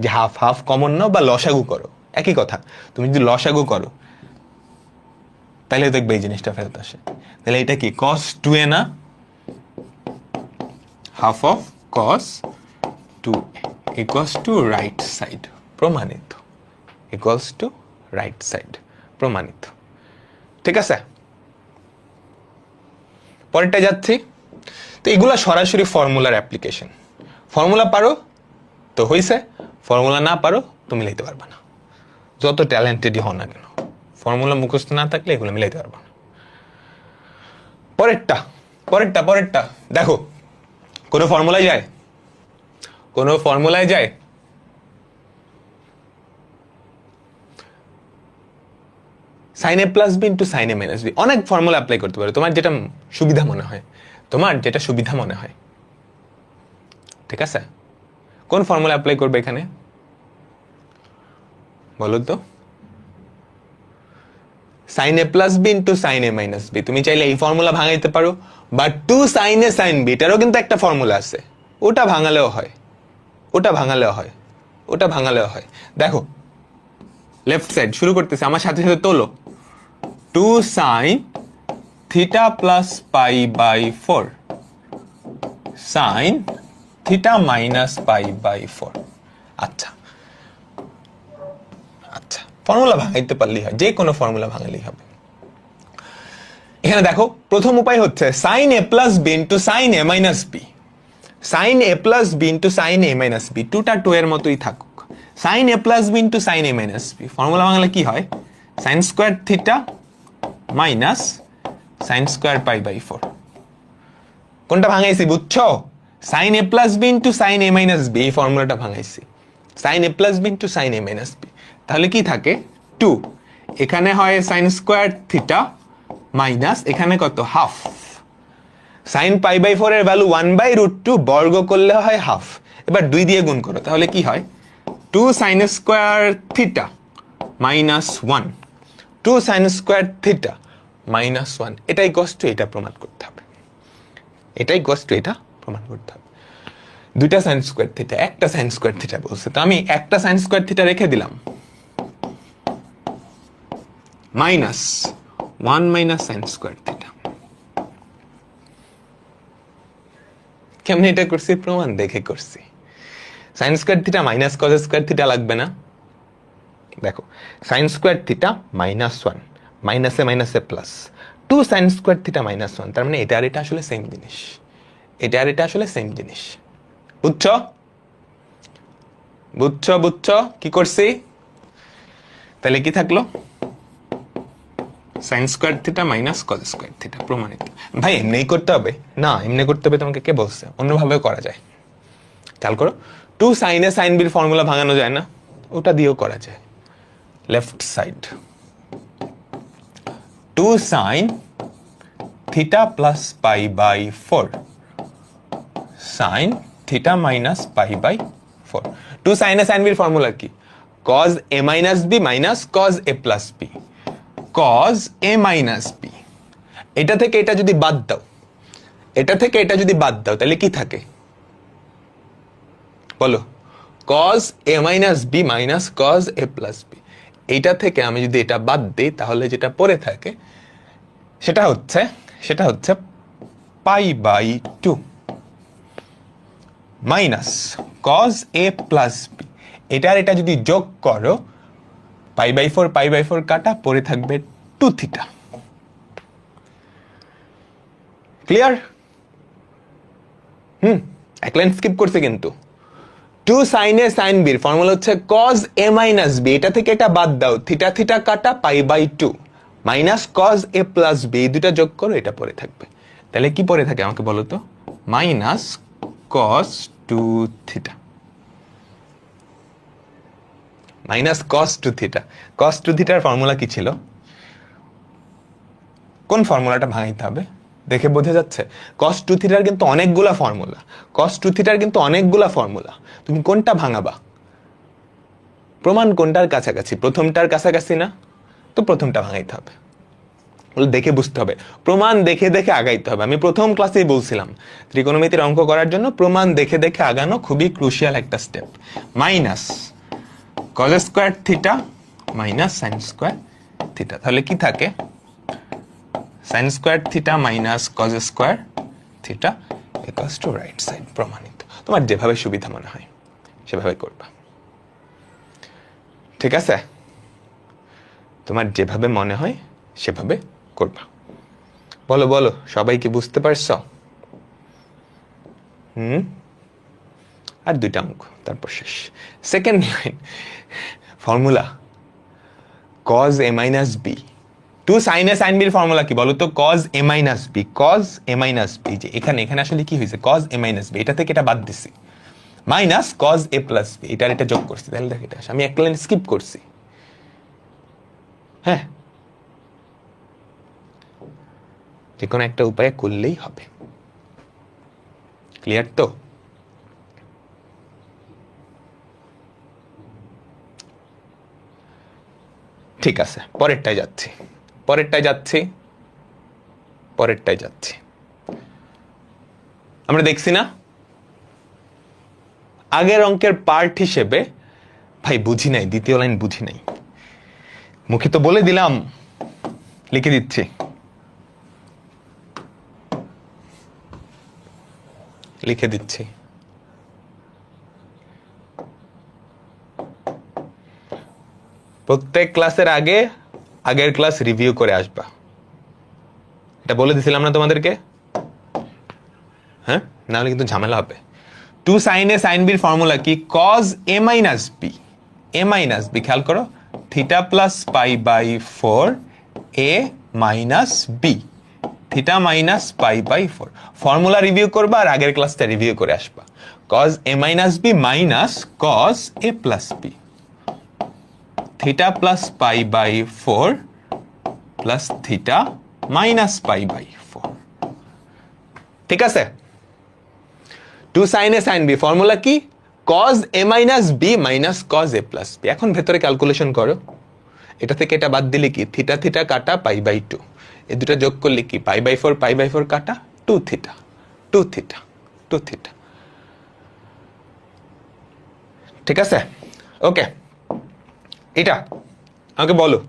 A: যে হাফ কমন নাও বা লসাগু করো, একই কথা। তুমি যদি লসাগু করো তাহলে দেখবে এই জিনিসটা ফেরত আসে। তাহলে এটা কি cos 2a না? Half of cos 2a equals to right side, প্রমাণিত। ইকুয়ালস টু রাইট সাইড, প্রমাণিত। ঠিক আছে, পরেরটা যাচ্ছি। তো এগুলা সরাসরি ফর্মুলার অ্যাপ্লিকেশন। ফর্মুলা পারো তো হইছে, ফর্মুলা না পারো তো মিলাইতে পারবা না, যত ট্যালেন্টেডই হও না কেন। ফর্মুলা মুখস্থ না থাকলে এগুলো মিলাইতে পারবা না। পরেরটা পরেরটা দেখো, কোনো ফর্মুলায় যায়? কোনো ফর্মুলায় যায়? Sign A plus B into sine A minus B, অনেক ফর্মুলা অ্যাপ্লাই করতে পারো, তোমার যেটা সুবিধা মনে হয়, ঠিক আছে? কোন ফর্মুলা অ্যাপ্লাই করবে এখানে বলো তো? Sign A plus B into sine A minus B, তুমি চাইলে এই ফর্মুলা ভাঙাইতে পারো, বা two sine A sine B, এটারও কিন্তু একটা ফর্মুলা আছে, ওটা ভাঙালেও হয়। দেখো লেফট সাইড শুরু করতেছে, আমার সাথে সাথে তোলো। Two sine theta plus pi by 4 sine theta minus pi by 4। আচ্ছা, ফর্মুলা ভাঙাইতে পারলেই হয়, যে কোনো ফর্মুলা ভাঙালেই হবে। এখানে দেখো, প্রথম উপায় হচ্ছে sine A plus B into sine A minus B. Sine A plus B into sine A minus B, টুটা টু এর মতোই থাকুক। Sine A plus B into sine A minus B, formula ভাঙলে কি হয়? Sine square theta minus sine square pi by 4। কোনটা ভাঙাইছি বুঝছো? Sine A plus B into sine A minus B, এই ফর্মুলাটা ভাঙাইছি। Sine A plus B into sine A minus B, তাহলে কি থাকে? 2, এখানে হয় সাইন স্কোয়ার থিটা মাইনাস এখানে কত? হাফ। সাইন পাই বাই 4 এর ভ্যালু 1/√2, বর্গ করলে হয় হাফ। এবার 2 দিয়ে গুণ করো, তাহলে কি হয়? 2 sign square theta minus 1, 2 sign square theta minus 1। এটাই কষ্ট, এটা প্রমাণ করতে হবে। দুইটা সাইন স্কোয়ার থিটা, একটা সাইন স্কোয়ার থিটা বলছে, তো আমি একটা সাইন স্কোয়ার থিটা রেখে দিলাম, minus 1 minus sine square theta. কেমনে এটা করছি? প্রমাণ দেখে করছি। Sign square theta minus cos square theta লাগবে না? দেখো, সাইন স্কোয়ার থিটা মাইনাস 1, মাইনাসে মাইনাসে plus, 2 sign square theta minus 1, তার মানে এটা আর এটা আসলে সেম জিনিস। বুঝছো কি করছি? তাহলে কি থাকলো? Sign square theta minus cos square theta, প্রমাণিত। ভাই এমনি করতে হবে না, এমনি করতে হবে তোমাকে কে বলছে? অন্যভাবে করা যায়। খেয়াল করো, 2 সাইন এ সাইন বির ফর্মুলা ভাঙানো যায় না? ওটা দিয়েও করা যায়। Left side 2 sine theta plus pi by 4 sine theta minus pi by 4। 2 sine A sine বির ফর্মুলা কি? Cos A minus B minus cos A plus B. Cos A minus B, এটা থেকে এটা যদি বাদ দাও, তাহলে কি থাকে বলো? Cos A minus B minus cos A plus B. এইটা থেকে আমি যদি এটা বাদ দিই, তাহলে যেটা পড়ে থাকে সেটা হচ্ছে pi by 2 minus cos A plus B. এটা যদি যোগ করো, পাই বাই 4 কাটা, পড়ে থাকবে 2 থিটা। ক্লিয়ার? এক লাইন স্কিপ করছে কিন্তু। 2 সাইন এ সাইন বির ফর্মুলা হচ্ছে কজ এ মাইনাস বি, এটা থেকে এটা বাদ দাও, থিটা থিটা কাটা, pi by 2 minus cos A plus B, এই দুটা যোগ করো, এটা পড়ে থাকবে। তাহলে কি পড়ে থাকে আমাকে বলো তো? Minus cos 2 theta, minus cos 2 theta. Cos 2 থিটার ফর্মুলা কি ছিল? কোন ফর্মুলাটা ভাঙাইতে হবে দেখে বোঝা যাচ্ছে? কজ 2 থিটার কিন্তু অনেকগুলা ফর্মুলা, তুমি কোনটা ভাঙাবা? প্রমাণ কোনটার কাছাকাছি? প্রথমটার কাছাকাছি না? তো প্রথমটা ভাঙাইতে হবে, দেখে বুঝতে হবে, প্রমাণ দেখে দেখে আগাইতে হবে। আমি প্রথম ক্লাসেই বলছিলাম, ত্রিকোণমিতির অঙ্ক করার জন্য প্রমাণ দেখে দেখে আগানো খুবই ক্রুশিয়াল একটা step. Minus cos square theta minus sine square theta, তাহলে কি থাকে? Sign square theta minus cos square theta equals to right side. প্রমাণিত। তোমার যেভাবে সুবিধা মনে হয় সেভাবে করবা, ঠিক আছে? তোমার যেভাবে মনে হয় সেভাবে করবা। বলো সবাই কি বুঝতে পারছো? আর 2টা অঙ্ক, তারপর শেষ। Second line formula, cos A minus B two sine A sine বির ফর্মুলা কি বলো তো? Cos A minus B, cos A minus B. যে এখানে আসলে কি হয়েছে? কজ এ মাইনাস বি, এটা থেকে এটা বাদ দিছি, minus cos A plus B, এটা যোগ করছি। তাহলে দেখ এটা আমি এক লাইন স্কিপ করছি। হ্যাঁ, যে কোনো একটা উপায়ে করলেই হবে। ক্লিয়ার তো? ঠিক আছে, পরেরটায় যাচ্ছি। আমরা দেখছি না আগের অঙ্কের পার্ট হিসেবে, ভাই বুঝি নাই, দ্বিতীয় লাইন বুঝি নাই, মুখে তো বলে দিলাম, লিখে দিচ্ছি। প্রত্যেক ক্লাসের আগে আগের ক্লাস রিভিউ করে আসবা, এটা বলে দিছিলাম না তোমাদেরকে? হ্যাঁ, নাহলে কিন্তু ঝামেলা হবে। টু সাইন এ সাইন বির ফর্মুলা কি? কজ এ মাইনাস বি, খেয়াল করো, theta plus pi by 4 A minus B, theta minus pi by 4। Formula review করবা আর আগের ক্লাসটা রিভিউ করে আসবা। Cos A minus B minus cos A plus B, theta plus pi by 4 plus theta minus pi by 4। ঠিক আছে? Two sine A sine B formula কি? Cos A minus B minus cos A plus B. এখন ভেতরে calculation করো, এটা থেকে এটা বাদ দিলে কি? থিটা থিটা কাটা পাই বাই 2, এই দুটো যোগ করলে কি? পাই বাই 4 কাটা 2 থিটা, ঠিক আছে? ওকে, এটা আমাকে বলো,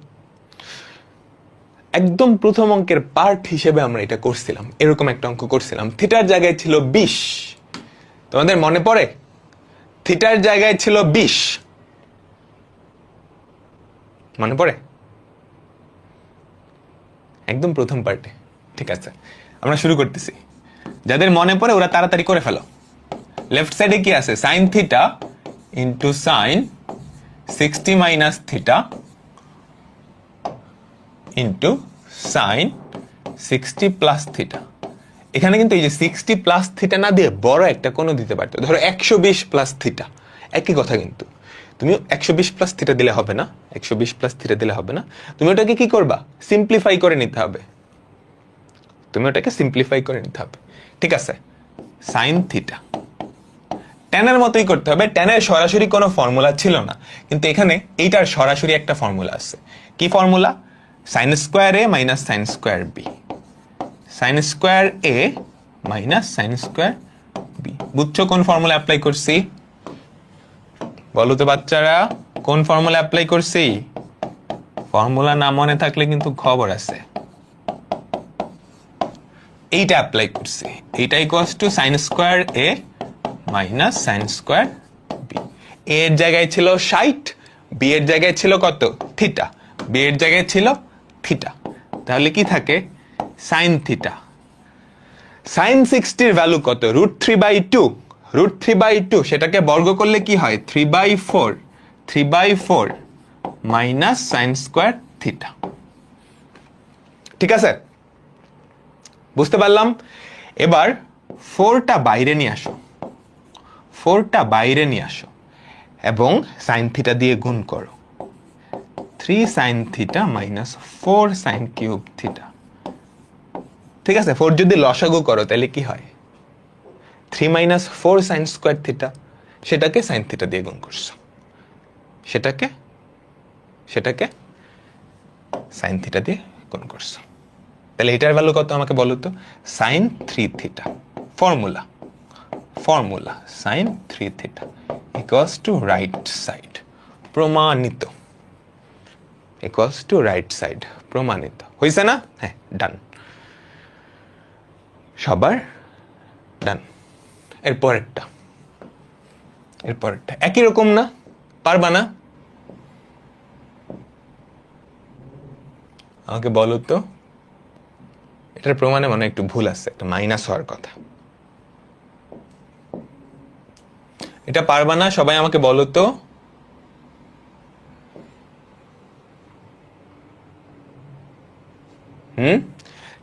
A: একদম প্রথম অঙ্কের পার্ট হিসেবে আমরা এটা করছিলাম, এরকম একটা অঙ্ক করছিলাম। থিটার জায়গায় ছিল 20, তোমাদের মনে পড়ে? থিটার জায়গায় ছিল 20, মনে পড়ে? একদম প্রথম পার্টে। ঠিক আছে, আমরা শুরু করতেছি। যাদের মনে পড়ে ওরা তাড়াতাড়ি করে ফেলো। লেফট সাইডে কি আছে? Sine theta into sign 60 minus theta into sign 60 plus theta. এখানে কিন্তু এই যে 60 প্লাস থিটা না দিয়ে বড় একটা কোনো দিতে পারতো, ধরো 120 প্লাস থিটা, একই কথা। কিন্তু তুমি 120 প্লাস থিটা দিলে হবে না, 120 প্লাস থিটা দিলে হবে না। তুমি ওটাকে কি করবা? সিম্পলিফাই করে নিতে হবে, ঠিক আছে? সাইন থিটা ট্যানের মতোই করতে হবে। ট্যানের সরাসরি কোনো ফর্মুলা ছিল না, কিন্তু এখানে এইটার সরাসরি একটা ফর্মুলা আছে। কি formula? Sine square A minus sine square B, sine square A minus sine square B. বুঝছো কোন ফর্মুলা অ্যাপ্লাই করছি? বলো তো বাচ্চারা, কোন ফর্মুলা অ্যাপ্লাই করছি? ফর্মুলা না মনে থাকলে কিন্তু খবর আছে। এইটা অ্যাপ্লাই করছি, এইটা equals to sine square A minus sine square B. এর জায়গায় ছিল 60, বি এর জায়গায় ছিল কত? থিটা, বি এর জায়গায় ছিল থিটা। তাহলে কি থাকে? Sine theta. সাইন 60 এর ভ্যালু কত? √3/2, √3/2, সেটাকে বর্গ করলে কি হয়? 3/4 মাইনাস সাইন স্কোয়ার থিটা। ঠিক আছে, বুঝতে পারলাম? এবার 4টা বাইরে নিয়ে আসো, এবং সাইন থিটা দিয়ে গুণ করো। 3 sign theta minus 4 sine cube theta. ঠিক আছে, 4 যদি লসাগু করো তাহলে কি হয়? 3 মাইনাস 4 সাইন স্কোয়ার থিটা, সেটাকে সাইন থিটা দিয়ে গুণ করছো, সেটাকে সাইন থিটা দিয়ে গুণ করছো। তাহলে এটার ভ্যালু কত আমাকে বলো তো? Sine 3 theta. Formula sine 3 theta equals to right side, প্রমাণিত, ইকুয়ালস টু রাইট সাইড, প্রমাণিত। হয়েছে না? হ্যাঁ, ডান, সবার ডান। এরপরেরটা একই রকম না? পারবা না? আমাকে বলো তো, এটার প্রমাণে মনে একটু ভুল আছে, একটা মাইনাস হওয়ার কথা। এটা পারবা না? সবাই আমাকে বলো তো।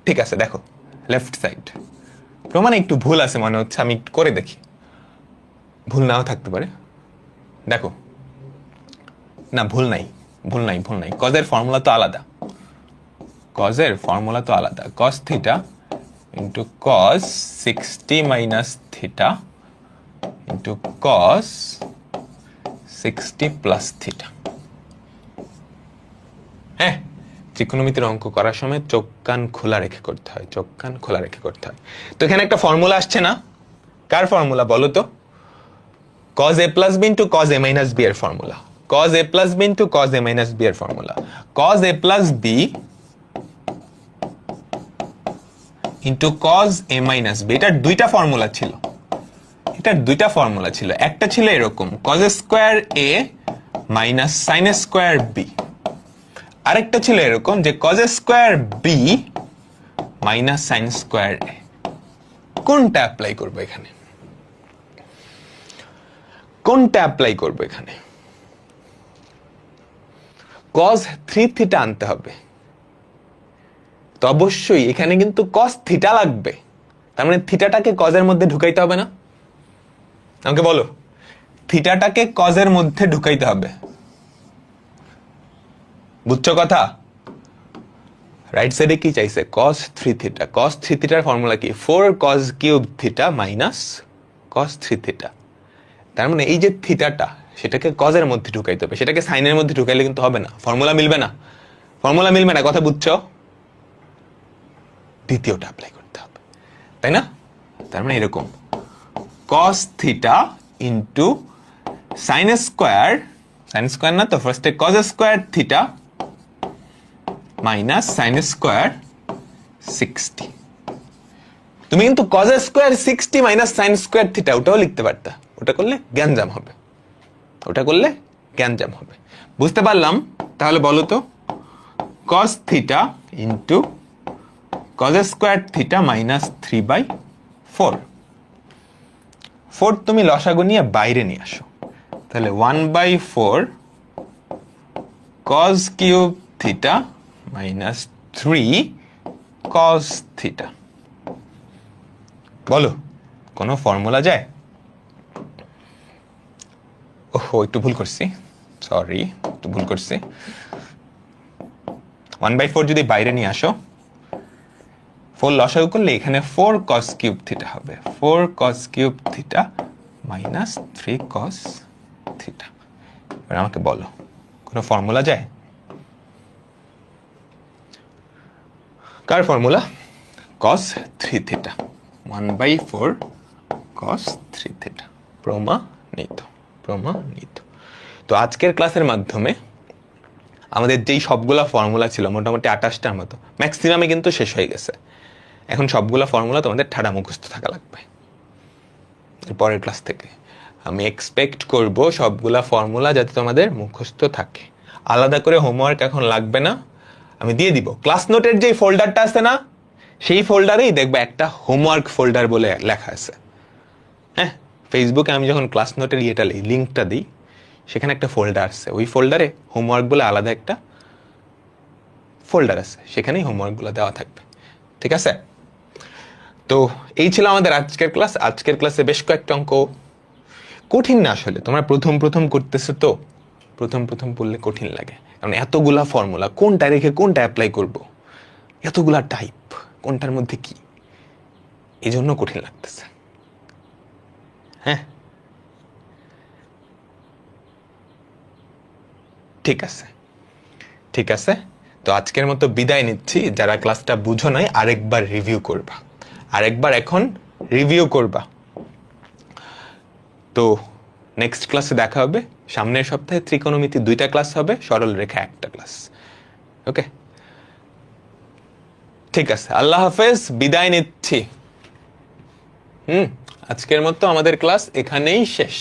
A: ঠিক আছে, দেখো লেফট সাইড প্রমাণে একটু ভুল আছে মনে হচ্ছে, আমি একটু করে দেখি, ভুল নাও থাকতে পারে। দেখো, না ভুল নাই, কজের ফর্মুলা তো আলাদা, cos theta into cos 60 minus theta into cos 60 plus theta. হ্যাঁ, ত্রিকোণমিতির অঙ্ক করার সময় চোখ কান খোলা রেখে করতে হয়, তো এখানে একটা ফর্মুলা আসছে না, কার ফর্মুলা বলো তো? cos a plus b into cos a minus b এর formula, cos a plus b into cos a minus b এর formula, cos a plus b into cos a minus b, এটার দুইটা formula ছিল, একটা ছিল এরকম cos square a minus sin square b, আরেকটা ছিল এরকম যে cos square b minus sin square a। কোনটা অ্যাপ্লাই করব এখানে? cos 3 থিটা আনতে হবে, তো অবশ্যই এখানে কিন্তু cos থিটা লাগবে, তার মানে থিটাটাকে cos এর মধ্যে ঢুকাইতে হবে না? আমাকে বলো, থিটাটাকে cos এর মধ্যে ঢুকাইতে হবে, বুঝছো কথা? রাইট সাইডে কি চাইছে? cos 3 থিটা, cos 3 থিটার ফর্মুলা কি? 4 cos cube theta minus cos 3 theta. তার মানে এই যে থিটাটা, সেটাকে cos এর মধ্যে ঢুকাইতে হবে, সেটাকে sin এর মধ্যে ঢুকাইলে কিন্তু হবে না, ফর্মুলা মিলবে না, কথা বুঝছো? দ্বিতীয়টা অ্যাপ্লাই করতে হবে, তাই না? তার মানে এরকম cos theta into sin square না তো, ফার্স্টে cos square theta minus sin square 60। তুমি কিন্তু cos square 60 minus sin square theta ওটাও লিখতে পারতা, ওটা করলে গ্যাঞ্জাম হবে, বুঝতে পারলাম? তাহলে বলো তো, cos theta into cos square theta minus 3/4, তুমি লসাগু নিয়ে বাইরে নিয়ে আসো, তাহলে 1/4 cos cube theta minus 3 cos theta. বলো, কোনো ফর্মুলা যায়? ওহো, একটু ভুল করছি, সরি, 1/4 যদি বাইরে নিয়ে আসো, 4 লসাগু করলে এখানে 4 cos কিউব থিটা হবে, 4 cos cube theta minus 3 cos theta. এবার আমাকে বলো, কোনো ফর্মুলা যায়? কার formula? cos 3 theta, 1/4 cos 3 theta, প্রমাণিত। তো আজকের ক্লাসের মাধ্যমে আমাদের যেই সবগুলা ফর্মুলা ছিল, মোটামুটি 28টার মতো, ম্যাক্সিমামে কিন্তু শেষ হয়ে গেছে। এখন সবগুলা ফর্মুলা তোমাদের ঠাড়া মুখস্থ থাকা লাগবে। পরের ক্লাস থেকে আমি এক্সপেক্ট করব সবগুলা ফর্মুলা যাতে তোমাদের মুখস্থ থাকে। আলাদা করে হোমওয়ার্ক এখন লাগবে না, আমি দিয়ে দিব। ক্লাস নোটের যে ফোল্ডারটা আছে না, সেই ফোল্ডারেই দেখবে একটা হোমওয়ার্ক ফোল্ডার বলে লেখা আছে। হ্যাঁ, ফেসবুকে আমি যখন ক্লাস নোটের লিঙ্কটা দিই, সেখানে একটা ফোল্ডার আছে, ওই ফোল্ডারে হোমওয়ার্ক বলে আলাদা একটা ফোল্ডার আছে, সেখানেই হোমওয়ার্কগুলো দেওয়া থাকবে। ঠিক আছে? তো এই ছিল আমাদের আজকের ক্লাস। আজকের ক্লাসে বেশ কয়েকটা অঙ্ক কঠিন না, আসলে তোমরা প্রথম করতেছো, তো প্রথম পড়লে কঠিন লাগে, কারণ এতগুলা ফর্মুলা, কোনটা রেখে কোনটা অ্যাপ্লাই করব, এতগুলা টাইপ, কোনটার মধ্যে কি, এই জন্য কঠিন লাগতেছে। হ্যাঁ, ঠিক আছে। তো আজকের মতো বিদায় নিচ্ছি। যারা ক্লাসটা বুঝো নাই, আরেকবার এখন রিভিউ করবা। তো নেক্সট ক্লাসে দেখা হবে। সামনের সপ্তাহে ত্রিকোণমিতি 2টা ক্লাস হবে, সরল রেখা 1টা ক্লাস। ওকে, ঠিক আছে, আল্লাহ হাফেজ, বিদায় নিচ্ছি। আজকের মতো আমাদের ক্লাস এখানেই শেষ।